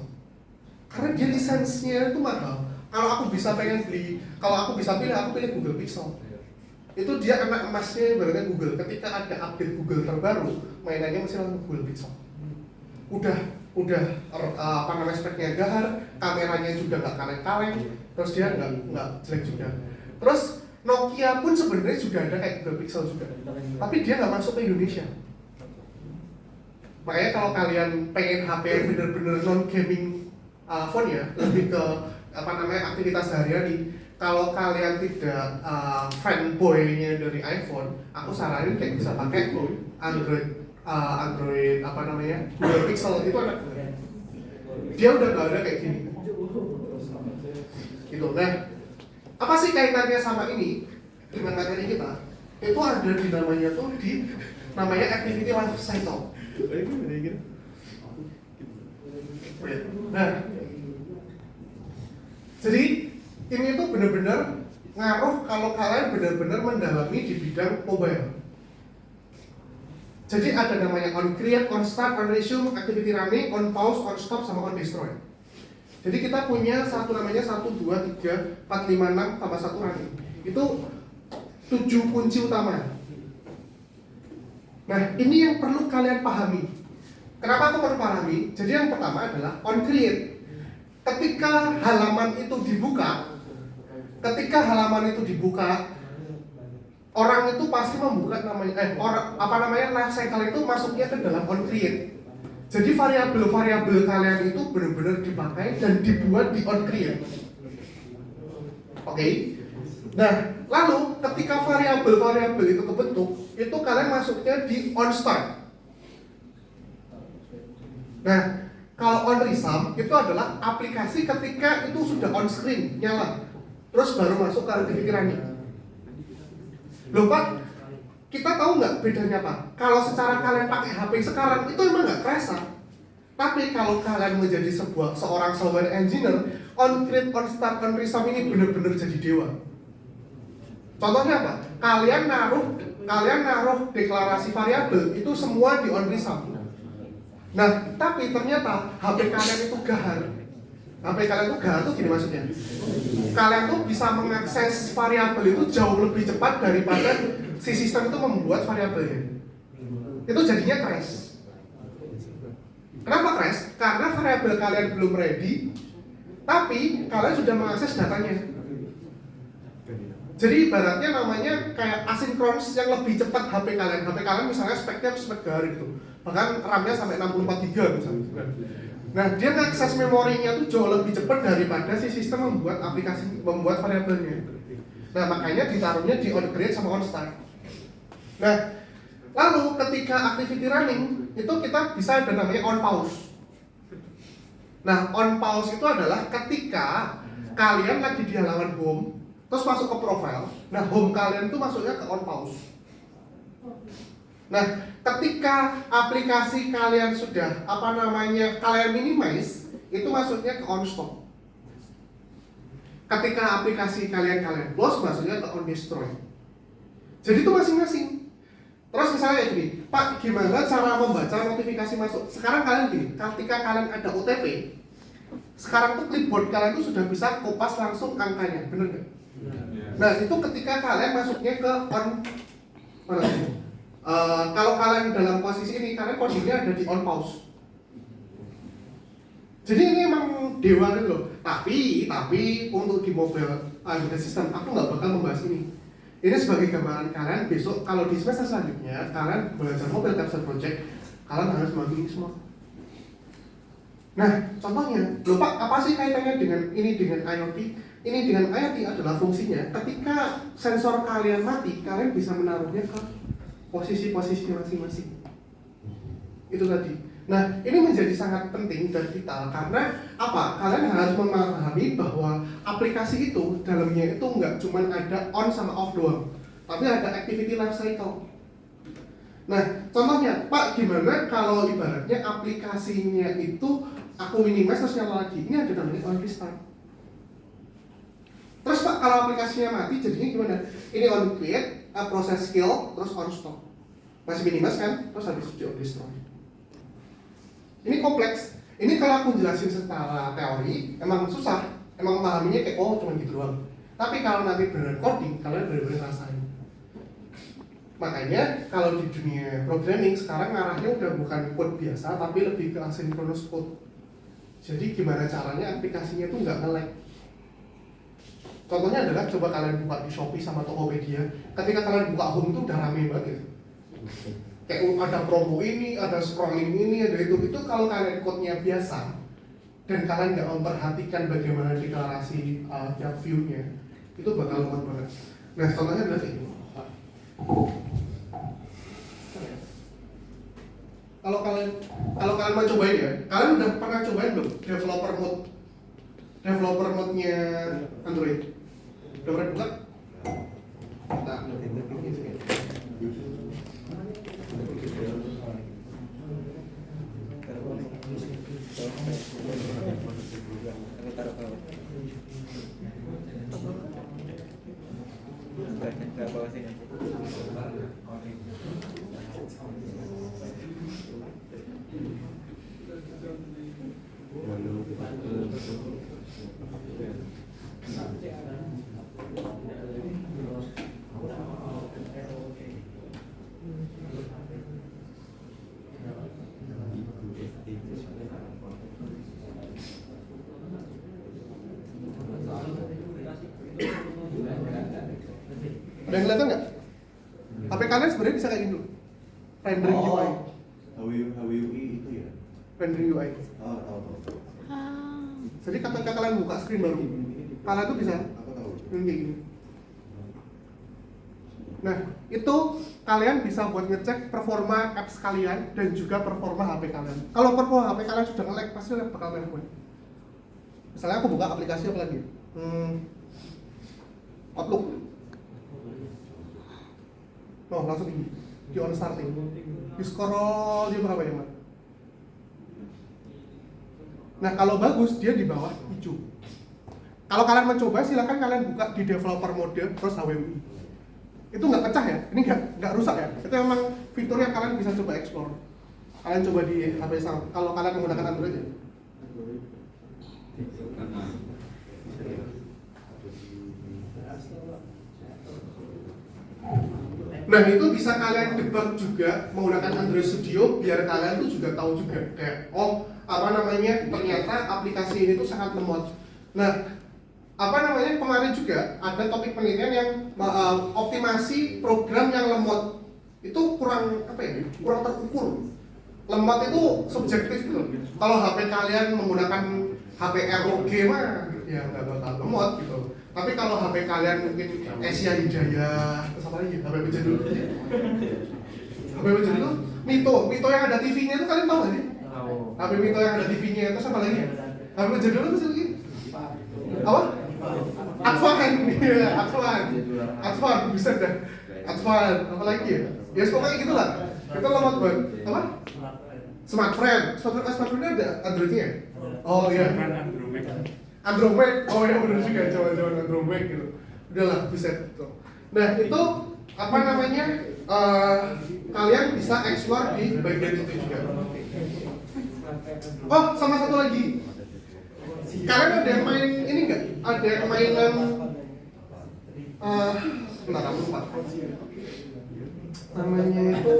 Karena dia lisensinya itu mahal. Kalau aku bisa pilih, aku pilih Google Pixel. Itu dia kena emasnya ibaratnya Google. Ketika ada update Google terbaru, mainannya masih langsung Google Pixel. Udah speknya gahar, kameranya juga nggak kaleng-kaleng, terus dia nggak jelek juga. Terus Nokia pun sebenarnya juga ada kayak Google Pixel juga, tapi dia nggak masuk ke Indonesia. Makanya kalau kalian pengen HP yang bener-bener non-gaming phone ya, lebih ke aktivitas sehari-hari. Kalau kalian tidak fanboy-nya dari iPhone, aku saranin kayak bisa pakai Android Google Pixel itu ada. Dia udah nggak ada kayak gini. Gitu. Nah, apa sih kaitannya sama ini dengan materi kita? Itu ada di namanya activity life cycle. Nah, jadi ini tuh benar-benar ngaruh kalau kalian benar-benar mendalami di bidang mobile. Jadi ada namanya on create, on start, on resume, activity running, on pause, on stop, sama on destroy. Jadi kita punya satu namanya 1, 2, 3, 4, 5, 6 tambah 1 running. Itu 7 kunci utama. Nah, ini yang perlu kalian pahami. Kenapa aku perlu pahami? Jadi yang pertama adalah on create. Ketika halaman itu dibuka, orang itu pasti membuka life cycle itu masuknya ke dalam on create. Jadi variabel-variabel kalian itu benar-benar dipakai dan dibuat di on create. Oke. Nah, lalu ketika variabel-variabel itu terbentuk, itu kalian masuknya di on start. Nah, kalau on resume itu adalah aplikasi ketika itu sudah on screen, nyala. Terus baru masuk ke activity running. Loh Pak, kita tahu nggak bedanya Pak? Kalau secara kalian pakai HP sekarang itu emang nggak kerasa. Tapi kalau kalian menjadi seorang software engineer, on create, on start, on resume ini benar-benar jadi dewa. Contohnya apa? Kalian naruh deklarasi variabel itu semua di on resume. Nah, tapi ternyata HP kalian itu gahar. HP kalian itu gahar tuh gini maksudnya. Kalian tuh bisa mengakses variabel itu jauh lebih cepat daripada si sistem itu membuat variabelnya. Itu jadinya crash. Kenapa crash? Karena variabel kalian belum ready, tapi kalian sudah mengakses datanya. Jadi ibaratnya namanya kayak asynchronous yang lebih cepat HP kalian. HP kalian misalnya speknya spek gahar gitu. Bahkan RAM-nya sampai 64 GB misalnya. Nah, dia mengakses memorinya tuh jauh lebih cepat daripada si sistem membuat variabelnya. Nah, makanya ditaruhnya di on create sama on start. Nah, lalu ketika activity running itu kita bisa ada namanya on pause. Nah, on pause itu adalah ketika kalian lagi di halaman home, terus masuk ke profile. Nah, home kalian itu masuknya ke on pause. Nah, ketika aplikasi kalian sudah kalian minimize, itu masuknya ke on stop. Ketika aplikasi kalian close, masuknya ke on destroy. Jadi itu masing-masing. Terus misalnya gini, Pak, gimana cara membaca notifikasi masuk? Sekarang kalian gini, ketika kalian ada OTP, sekarang tuh clipboard kalian tuh sudah bisa kopas langsung angkanya, bener nggak? Nah, itu ketika kalian masuknya ke on kalau kalian dalam posisi ini, kalian kondisinya ada di on pause. Jadi ini emang dewa kan loh. Tapi untuk di mobile Android system, aku nggak bakal membahas ini. Ini sebagai gambaran kalian besok kalau di semester selanjutnya kalian belajar mobile capture project, kalian harus mengerti ini semua. Nah, contohnya, loh Pak, apa sih kaitannya dengan IoT? Ini dengan IoT adalah fungsinya ketika sensor kalian mati, kalian bisa menaruhnya ke posisi-posisi masing-masing. Itu tadi. Nah, ini menjadi sangat penting dan vital karena apa? Kalian harus memahami bahwa aplikasi itu dalamnya itu nggak cuma ada on sama off doang, tapi ada activity life cycle. Nah, contohnya, Pak, gimana kalau ibaratnya aplikasinya itu aku minimize terus nyala lagi? Ini ada namanya on restart. Terus Pak, kalau aplikasinya mati jadinya gimana? Ini on create, proses kill, terus on stop. Masih minimize kan? Terus habis itu on destroy. Ini kompleks. Ini kalau aku jelasin secara teori, emang susah. Emang memahaminya kayak, oh cuma gitu doang. Tapi kalau nanti beneran coding, kalian bener-bener rasain. Makanya kalau di dunia programming sekarang arahnya udah bukan code biasa, tapi lebih ke asynchronous code. Jadi gimana caranya aplikasinya tuh nggak nge-lag. Contohnya adalah coba kalian buka di Shopee sama Tokopedia. Ketika kalian buka home itu udah rame banget. Kayak ada promo ini, ada scrolling ini, ada itu kalau kalian code-nya biasa dan kalian nggak memperhatikan bagaimana deklarasi tiap view-nya, itu bakal lemot banget. Nah, contohnya adalah kayak ini. Kalau kalian mau cobain ya, kalian udah pernah cobain belum developer mode-nya Android? Udah pernah buka? Ada yang kelihatan nggak? HP kalian sebenarnya bisa kayak gitu. Rendering UI. HWUI itu ya? Rendering UI. Oh, tahu. Ah. Jadi ketika kalian buka screen baru, kalian tuh bisa Aku tahu. kayak gini. Nah, itu kalian bisa buat ngecek performa apps kalian dan juga performa HP kalian. Kalau performa HP kalian sudah nge-lag, pasti bakal lag. Misalnya aku buka aplikasi apa lagi? Outlook. Oh, langsung di on starting. Di scroll dia berapa ya, Mat? Nah, kalau bagus dia di bawah hijau. Kalau kalian mencoba, silakan kalian buka di developer mode terus HWUI. Itu nggak pecah ya? Ini nggak rusak ya? Itu memang fitur yang kalian bisa coba explore. Kalian coba di HP sama. Kalau kalian menggunakan Android ya. Nah, itu bisa kalian debug juga menggunakan Android Studio biar kalian tuh juga tahu juga kayak ternyata aplikasi ini tuh sangat lemot. Nah, kemarin juga ada topik penelitian yang optimasi program yang lemot itu kurang terukur. Lemot itu subjektif gitu. Kalau HP kalian menggunakan HP ROG mah ya nggak bakal lemot gitu. Tapi kalau HP kalian mungkin Asia Hidayah, terus apa lagi? HP Bejadul. HP Bejadul, Mito yang ada TV-nya itu kalian tahu nggak sih? HP Mito yang ada TV-nya itu apa lagi? HP Bejadul itu lagi? Apa? Advan, iya, Advan, bisa dah. Advan, apa lagi ya? Ya pokoknya gitulah. Itu lemot banget. Apa? Smartphone ada Android-nya? Oh iya. Android, oh ya benar juga, jaman Android gitu. Udahlah, bisa gitu. Nah itu kalian bisa explore di bagian itu juga. Oh, sama satu lagi. Kalian ada yang main ini nggak? Ada yang mainan? Bentar, aku lupa. Namanya itu.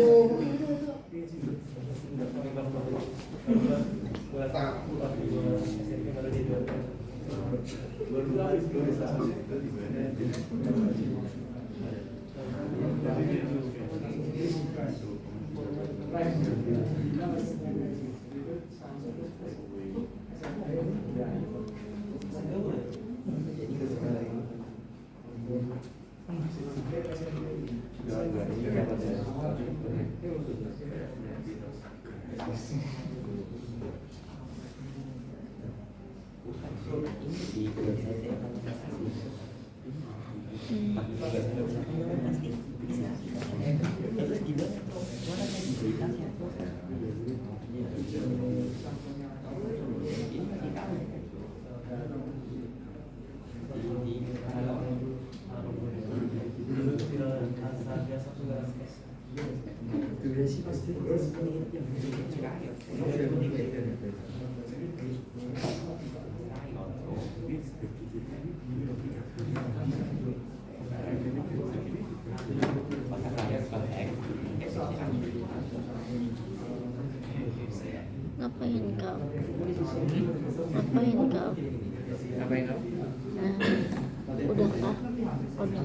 Ngapain kau? Ngapain kau? Udah kah? Udah.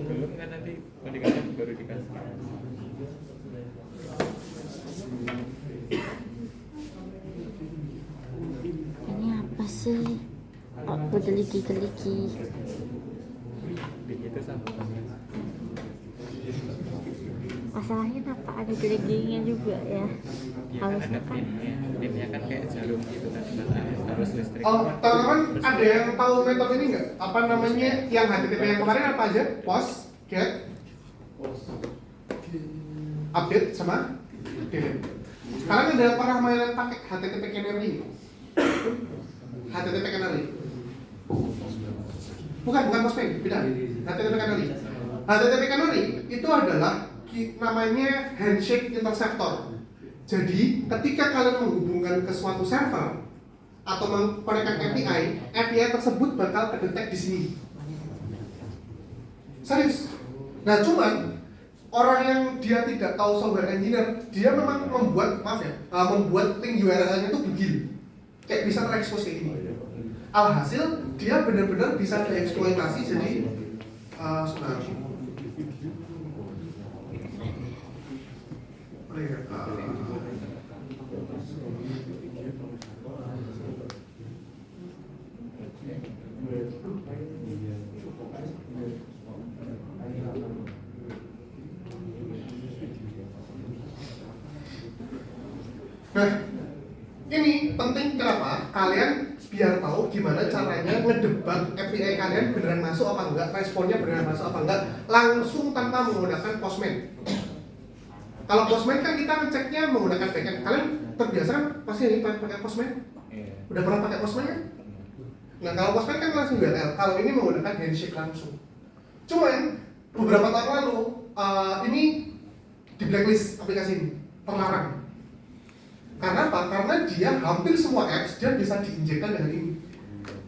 Belum kan, nanti mau dikasih baru dikasih. Ini apa sih? Aku geliki-geliki. Begitu sama. Masalahnya apa ada gelikinya juga ya? Ya kan Harusnya ada kan. pinnya kan kayak jarum gitu kan, harus listrik. Oh, teman-teman ada yang tahu metode ini nggak? Apa namanya yang HTTP yang kemarin apa aja? Post, get, update sama delete. Kalian ada pernah mainan pakai HTTP Canary? HTTP Canary. Bukan Postman, beda. HTTP Canary. HTTP Canary itu adalah namanya handshake interceptor. Jadi ketika kalian menghubungkan ke suatu server, atau mengkonekkan API tersebut bakal kedetek di sini. Serius. Nah cuman orang yang dia tidak tahu software engineer, dia memang membuat membuat link URL-nya itu bugil, kayak bisa terekspos kayak gini. Alhasil dia benar-benar bisa dieksploitasi jadi sebentar. Nah, ini penting kenapa? Kalian biar tahu gimana caranya ngedebug API kalian beneran masuk apa enggak, responnya beneran masuk apa enggak, langsung tanpa menggunakan Postman. Kalau Postman kan kita ngeceknya menggunakan backend. Kalian terbiasa kan pasti ini pakai Postman? Udah pernah pakai Postman kan? Nah kalau Postman kan langsung URL, kalau ini menggunakan handshake langsung. Cuman beberapa tahun lalu ini di blacklist aplikasi ini, terlarang. Karena apa? Karena dia hampir semua apps dia bisa diinjekkan dengan ini.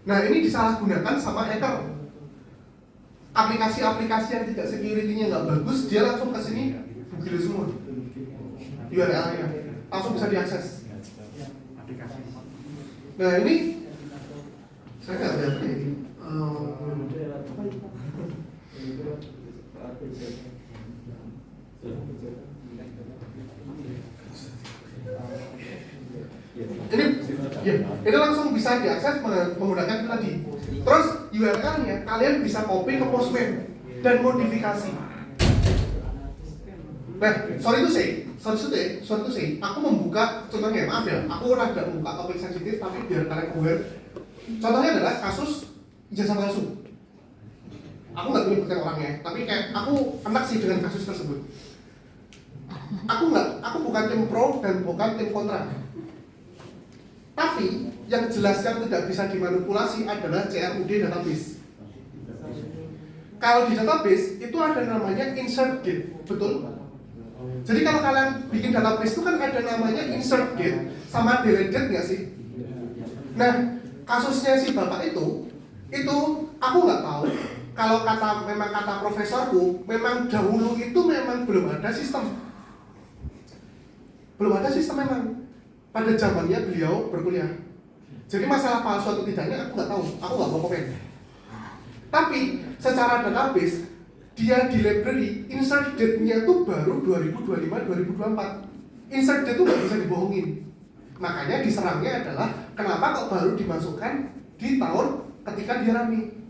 Nah ini disalahgunakan sama hacker. Aplikasi-aplikasi yang tidak security-nya nggak bagus, dia langsung ke sini bugil semua URL-nya, langsung bisa diakses. Nah ini saya nggak lihat ini. Ini langsung bisa diakses menggunakan itu tadi. Terus URL-nya kalian bisa copy ke Postman dan modifikasi. Nah, sorry to say, aku membuka contohnya, maaf ya, aku rada membuka topik sensitif tapi biar kalian aware. Contohnya adalah kasus ijazah palsu. Aku nggak menyebutkan orangnya, tapi kayak aku enak sih dengan kasus tersebut. Aku bukan tim pro dan bukan tim kontra. Tapi yang jelas yang tidak bisa dimanipulasi adalah CRUD database. Kalau di database itu ada namanya insert date, betul? Jadi kalau kalian bikin database itu kan ada namanya insert date sama delete date nggak sih? Nah kasusnya si bapak itu aku nggak tahu. Kalau memang kata profesorku, memang dahulu itu memang belum ada sistem memang. Pada zamannya beliau berkuliah. Jadi masalah palsu atau tidaknya aku nggak tahu, aku nggak mau komen. Tapi secara database dia di library insert date-nya tuh baru 2025-2024. Insert date itu nggak bisa dibohongin. Makanya diserangnya adalah kenapa kok baru dimasukkan di tahun ketika dia rame.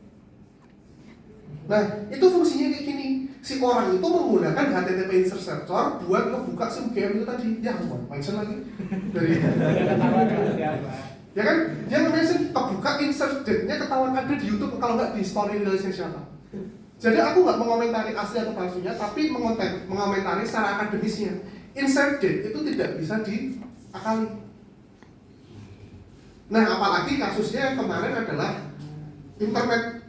Nah itu fungsinya kayak gini. Si orang itu menggunakan HTTP insert searcher buat ngebuka SIM game itu tadi. Ya ampun, mention lagi dari ya kan, dia nge-mention kebuka insert date-nya ketahuan ada di YouTube kalau nggak di story rilisnya siapa. Jadi aku nggak mengomentari asli atau palsunya, tapi mengomentari secara akademisnya. Insert date itu tidak bisa diakali. Nah apalagi kasusnya yang kemarin adalah internet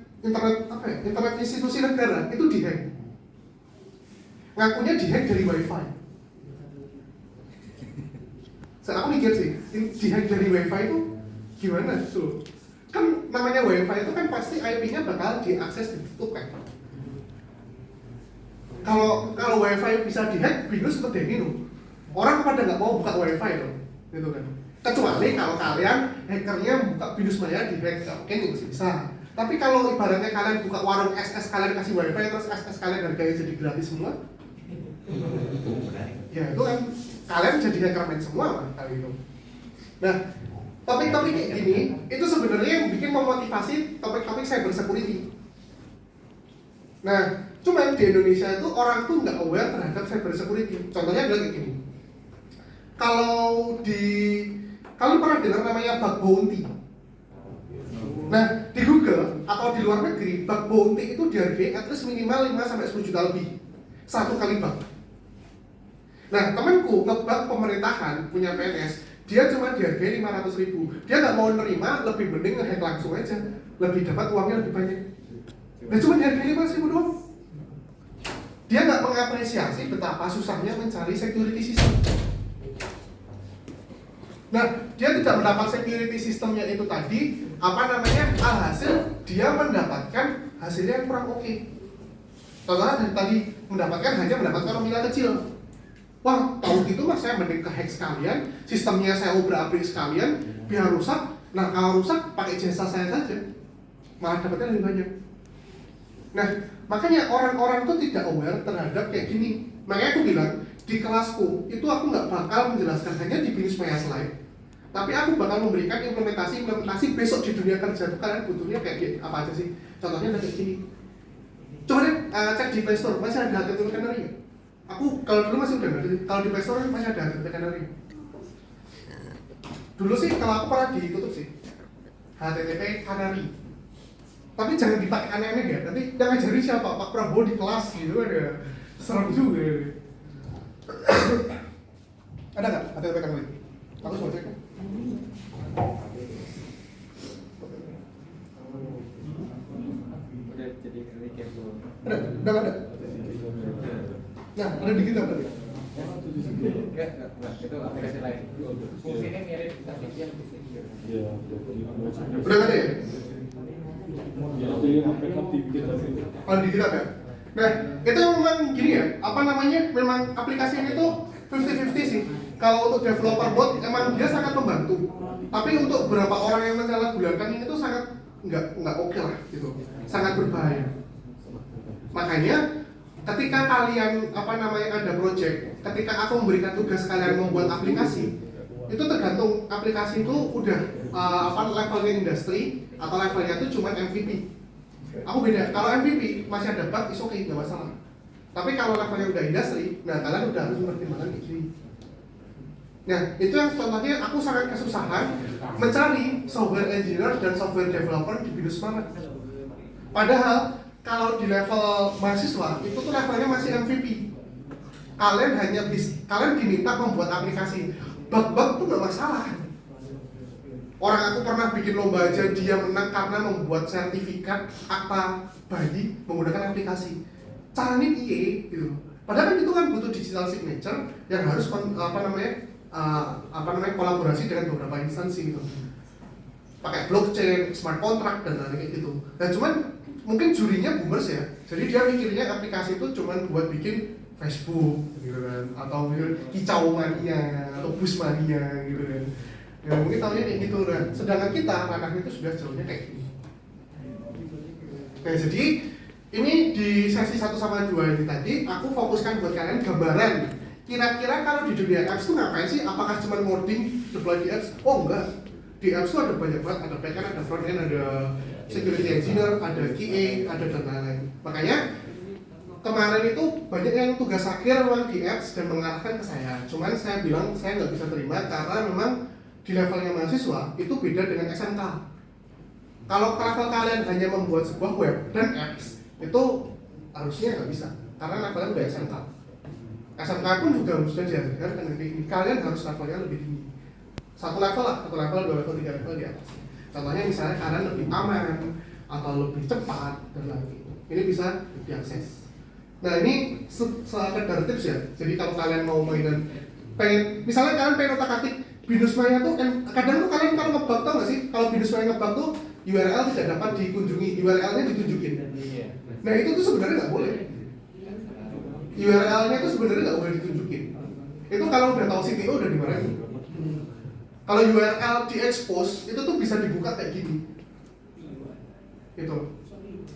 institusi negara itu dihack. Ngakunya dihack dari wifi. Aku mikir sih, dihack dari wifi itu gimana tuh? Kan namanya wifi itu kan pasti IP-nya bakal diakses ditutup kan. Kalau wifi bisa dihack, bingung seperti ini loh. Orang pada nggak mau buka wifi loh, gitu kan. Kecuali kalau kalian hackernya buka Binus Maya dihack, mungkin itu bisa. Tapi kalau ibaratnya kalian buka warung SS, kalian kasih wifi terus SS kalian harganya jadi gratis semua, ya itu kan kalian jadi hackerman semua kan kali itu. Nah topik-topik kayak gini itu sebenarnya yang bikin memotivasi topik-topik cyber security. Nah cuman di Indonesia itu orang tuh nggak aware terhadap cyber security. Contohnya adalah kayak gini. Kalau pernah dengar namanya bug bounty. Nah di Google atau di luar negeri bug bounty itu dihargai at least minimal 5-10 juta lebih satu kali bug. Nah temanku ngebug pemerintahan punya PNS, dia cuma dihargai 500.000. Dia nggak mau nerima, lebih mending ngehack langsung aja, lebih dapat uangnya lebih banyak. Nah cuma dihargai 500.000 doang. Dia nggak mengapresiasi betapa susahnya mencari security system. Nah, dia tidak mendapat security sistemnya itu tadi, alhasil dia mendapatkan hasilnya yang kurang oke. Contohnya dari tadi hanya mendapatkan nominal kecil. Wah, tahu gitu mas, saya mending ke hack sekalian, sistemnya saya obrak-abrik sekalian, biar rusak. Nah, kalau rusak pakai jasa saya saja, malah dapatnya lebih banyak. Nah, makanya orang-orang itu tidak aware terhadap kayak gini. Makanya aku bilang, di kelasku itu aku nggak bakal menjelaskan hanya di Binus Maya Slide, tapi aku bakal memberikan implementasi besok di dunia kerja tuh kalian butuhnya kayak apa aja sih. Contohnya kayak gini. Coba deh cek di Play Store, masih ada HTTP Canary nggak? Aku kalau dulu masih udah nggak ada, kalau di Play Store masih ada HTTP Canary. Dulu sih kalau aku pernah ditutup sih HTTP Canary. Tapi jangan dipakai aneh-aneh ya, nanti yang ngajarin siapa? Pak Prabowo di kelas gitu kan ya. Serem juga ya. Ada nggak HTTP Canary? Aku coba cek. Udah jadi recap dulu. Ada? Udah nggak ada? Nah, ada di kita berarti. Enggak, itu aplikasi lain. Fungsinya mirip tapi dia lebih secure. Iya, Udah nggak ada ya? ya itu yang backup di kita sih. Kalau di kita ya. Nah, itu memang gini ya, memang aplikasi ini tuh 50-50 sih. Kalau untuk developer bot, emang dia sangat membantu. Tapi untuk beberapa orang yang menyalahgunakan ini tuh sangat nggak oke lah gitu, sangat berbahaya. Makanya ketika kalian ada project, ketika aku memberikan tugas kalian membuat aplikasi, itu tergantung aplikasi itu udah levelnya industri atau levelnya itu cuma MVP. Aku beda. Kalau MVP masih ada bug, is oke, nggak masalah. Tapi kalau levelnya udah industri, nah kalian udah harus mempertimbangkan kayak gini. Nah, itu yang contohnya aku sangat kesusahan mencari software engineer dan software developer di Binus Maret. Padahal kalau di level mahasiswa itu tuh levelnya masih MVP. Kalian diminta membuat aplikasi. Bug-bug tuh nggak masalah. Orang aku pernah bikin lomba aja dia menang karena membuat sertifikat akta bayi menggunakan aplikasi. Caranya piye gitu. Padahal kan itu kan butuh digital signature yang harus kolaborasi dengan beberapa instansi gitu. Pakai blockchain, smart contract dan lain-lain kayak gitu. Dan cuman mungkin jurinya boomers ya. Jadi dia mikirnya aplikasi itu cuman buat bikin Facebook gitu kan, atau kicau mania atau bus mania gitu kan. Ya mungkin tahunya kayak gitu kan. Sedangkan kita ranahnya itu sudah jauhnya kayak gini. Nah, jadi ini di sesi 1 sama 2 ini tadi aku fokuskan buat kalian gambaran. Kira-kira kalau di dunia apps tuh ngapain sih? Apakah cuma ngoding, deploy di apps? Oh enggak. Di apps tuh ada banyak banget, ada backend, ada frontend, ada security engineer, ada QA, ada dan lain-lain. Makanya kemarin itu banyak yang tugas akhir memang di apps dan mengarahkan ke saya. Cuman saya bilang saya nggak bisa terima karena memang di levelnya mahasiswa itu beda dengan SMK. Kalau level kalian hanya membuat sebuah web dan apps, itu harusnya nggak bisa karena levelnya udah SMK. SMK pun juga sudah diajarkan dengan ini. Kalian harus levelnya lebih tinggi. Satu level, 2 level, 3 level di atas. Contohnya misalnya kalian lebih aman atau lebih cepat dan lain-lain. Ini bisa diakses. Nah ini sekedar tips ya. Jadi kalau kalian mau misalnya kalian pengen otak-atik Binus Maya tuh kadang tuh kalian kalau ngebug tau nggak sih? Kalau Binus Maya ngebug tuh URL tidak dapat dikunjungi, URL-nya ditunjukin. Nah itu tuh sebenarnya nggak boleh. URL-nya tuh sebenarnya nggak boleh ditunjukin. Itu kalau udah tahu CTO udah dimarahin. Kalau URL di-expose itu tuh bisa dibuka kayak gini. Itu.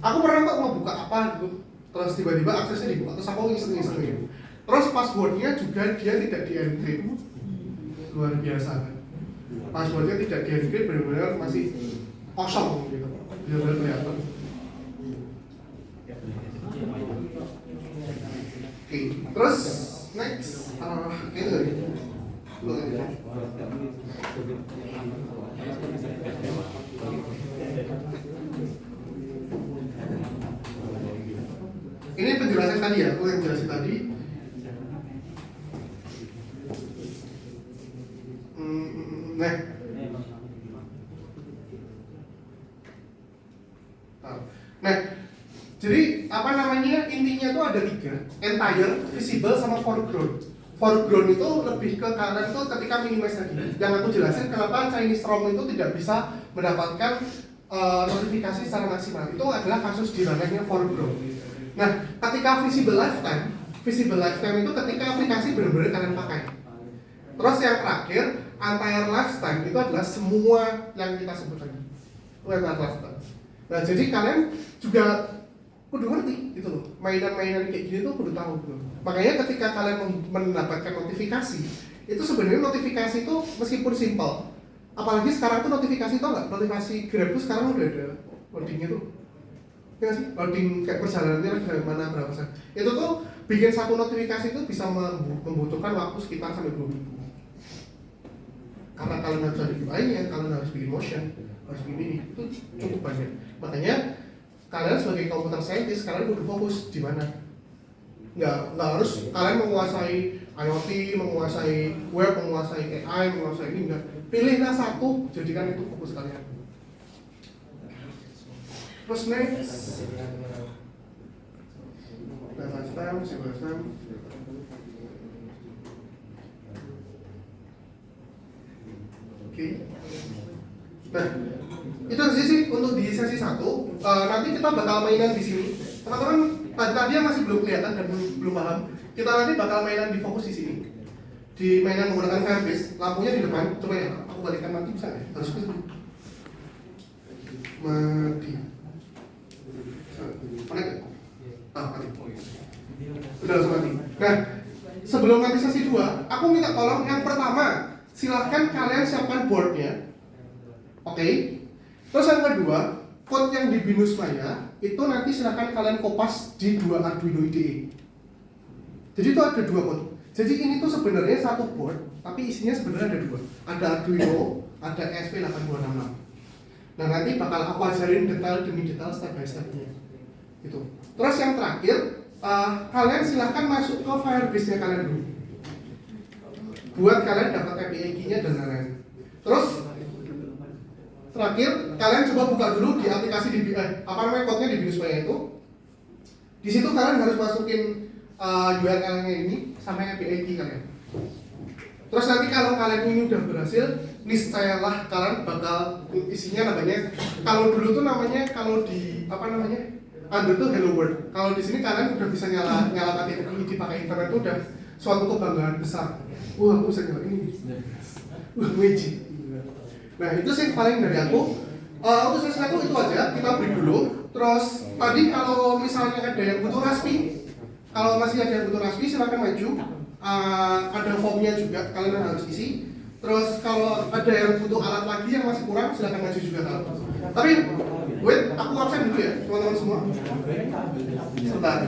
Aku pernah kok mau buka apa gitu, terus tiba-tiba aksesnya dibuka, terus aku iseng-iseng gitu. Terus passwordnya juga dia tidak di-encrypt. Luar biasa kan. Passwordnya tidak di-encrypt, benar-benar masih kosong gitu. Benar-benar kelihatan. Oke, terus next, itu lagi. Ini penjelasan tadi ya, aku yang jelasin tadi. Nah, jadi intinya tuh ada 3, entire, visible, sama foreground. foreground itu lebih ke kalian tuh ketika minimize tadi. Yang aku jelasin kenapa Chinese ROM itu tidak bisa mendapatkan notifikasi secara maksimal. Itu adalah kasus di ranahnya foreground. Nah, ketika visible lifetime itu ketika aplikasi benar-benar kalian pakai. Terus yang terakhir, entire lifetime itu adalah semua yang kita sebut tadi. Itu entire lifetime. Nah, jadi kalian juga kudu ngerti gitu loh. Mainan-mainan kayak gini tuh kudu tahu gitu. Makanya ketika kalian mendapatkan notifikasi, itu sebenarnya notifikasi itu meskipun simple, apalagi sekarang tuh notifikasi tau nggak? Notifikasi Grab tuh sekarang udah ada loadingnya tuh. Ya sih, loading kayak perjalanannya dari mana berapa persen. Itu tuh bikin satu notifikasi itu bisa membutuhkan waktu sekitar sampai 2 minggu. Karena kalian harus ada UI-nya, kalian harus bikin motion, harus bikin ini, itu cukup banyak. Makanya kalian sebagai computer scientist, kalian kudu fokus di mana. Nggak harus kalian menguasai IoT, menguasai web, menguasai AI, menguasai ini, enggak. Pilihlah satu, jadikan itu fokus kalian. Terus next, data stem, single stem. Oke. Nah, itu sih untuk di sesi 1. Nanti kita bakal mainan di sini. Teman-teman, tadi yang masih belum kelihatan dan belum paham, kita nanti bakal mainan di fokus di sini. Di mainan menggunakan Firebase, lampunya di depan. Coba ya, aku balikkan mati bisa ya? Harus ke sini. Mati. Mana ya? Mati. Udah langsung mati. Nah, sebelum nanti sesi 2, aku minta tolong yang pertama, silahkan kalian siapkan boardnya. Oke. Terus yang kedua, code yang di Binus Maya itu nanti silahkan kalian kopas di 2 Arduino IDE. Jadi itu ada 2 code. Jadi ini tuh sebenarnya satu board, tapi isinya sebenarnya ada 2. Ada Arduino, ada ESP8266. Nah, nanti bakal aku ajarin detail demi detail step by step-nya. Gitu. Terus yang terakhir, kalian silahkan masuk ke Firebase-nya kalian dulu. Buat kalian dapat API key-nya dan lain-lain. Terus terakhir, kalian coba buka dulu di aplikasi di code-nya di Binus Maya itu. Di situ kalian harus masukin URL-nya ini sama API key kalian. Terus nanti kalau kalian ini udah berhasil, niscayalah kalian bakal isinya namanya. Kalau dulu tuh namanya kalau di Android tuh Hello World. Kalau di sini kalian udah bisa nyalakan ini dipakai internet tuh udah suatu kebanggaan besar. Wah, aku bisa nyalakan ini. Magic. Nah, itu sih paling dari aku. Untuk sesi aku itu aja, kita break dulu. Terus tadi kalau misalnya ada yang butuh Raspi, kalau masih ada yang butuh Raspi silakan maju. Ada formnya juga kalian harus isi. Terus kalau ada yang butuh alat lagi yang masih kurang silakan maju juga kalau. Tapi wait, aku absen dulu ya teman-teman semua. Sebentar.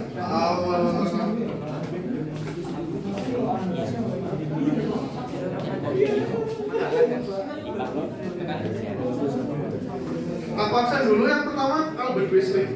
Aku absen dulu yang pertama Albert Wesley.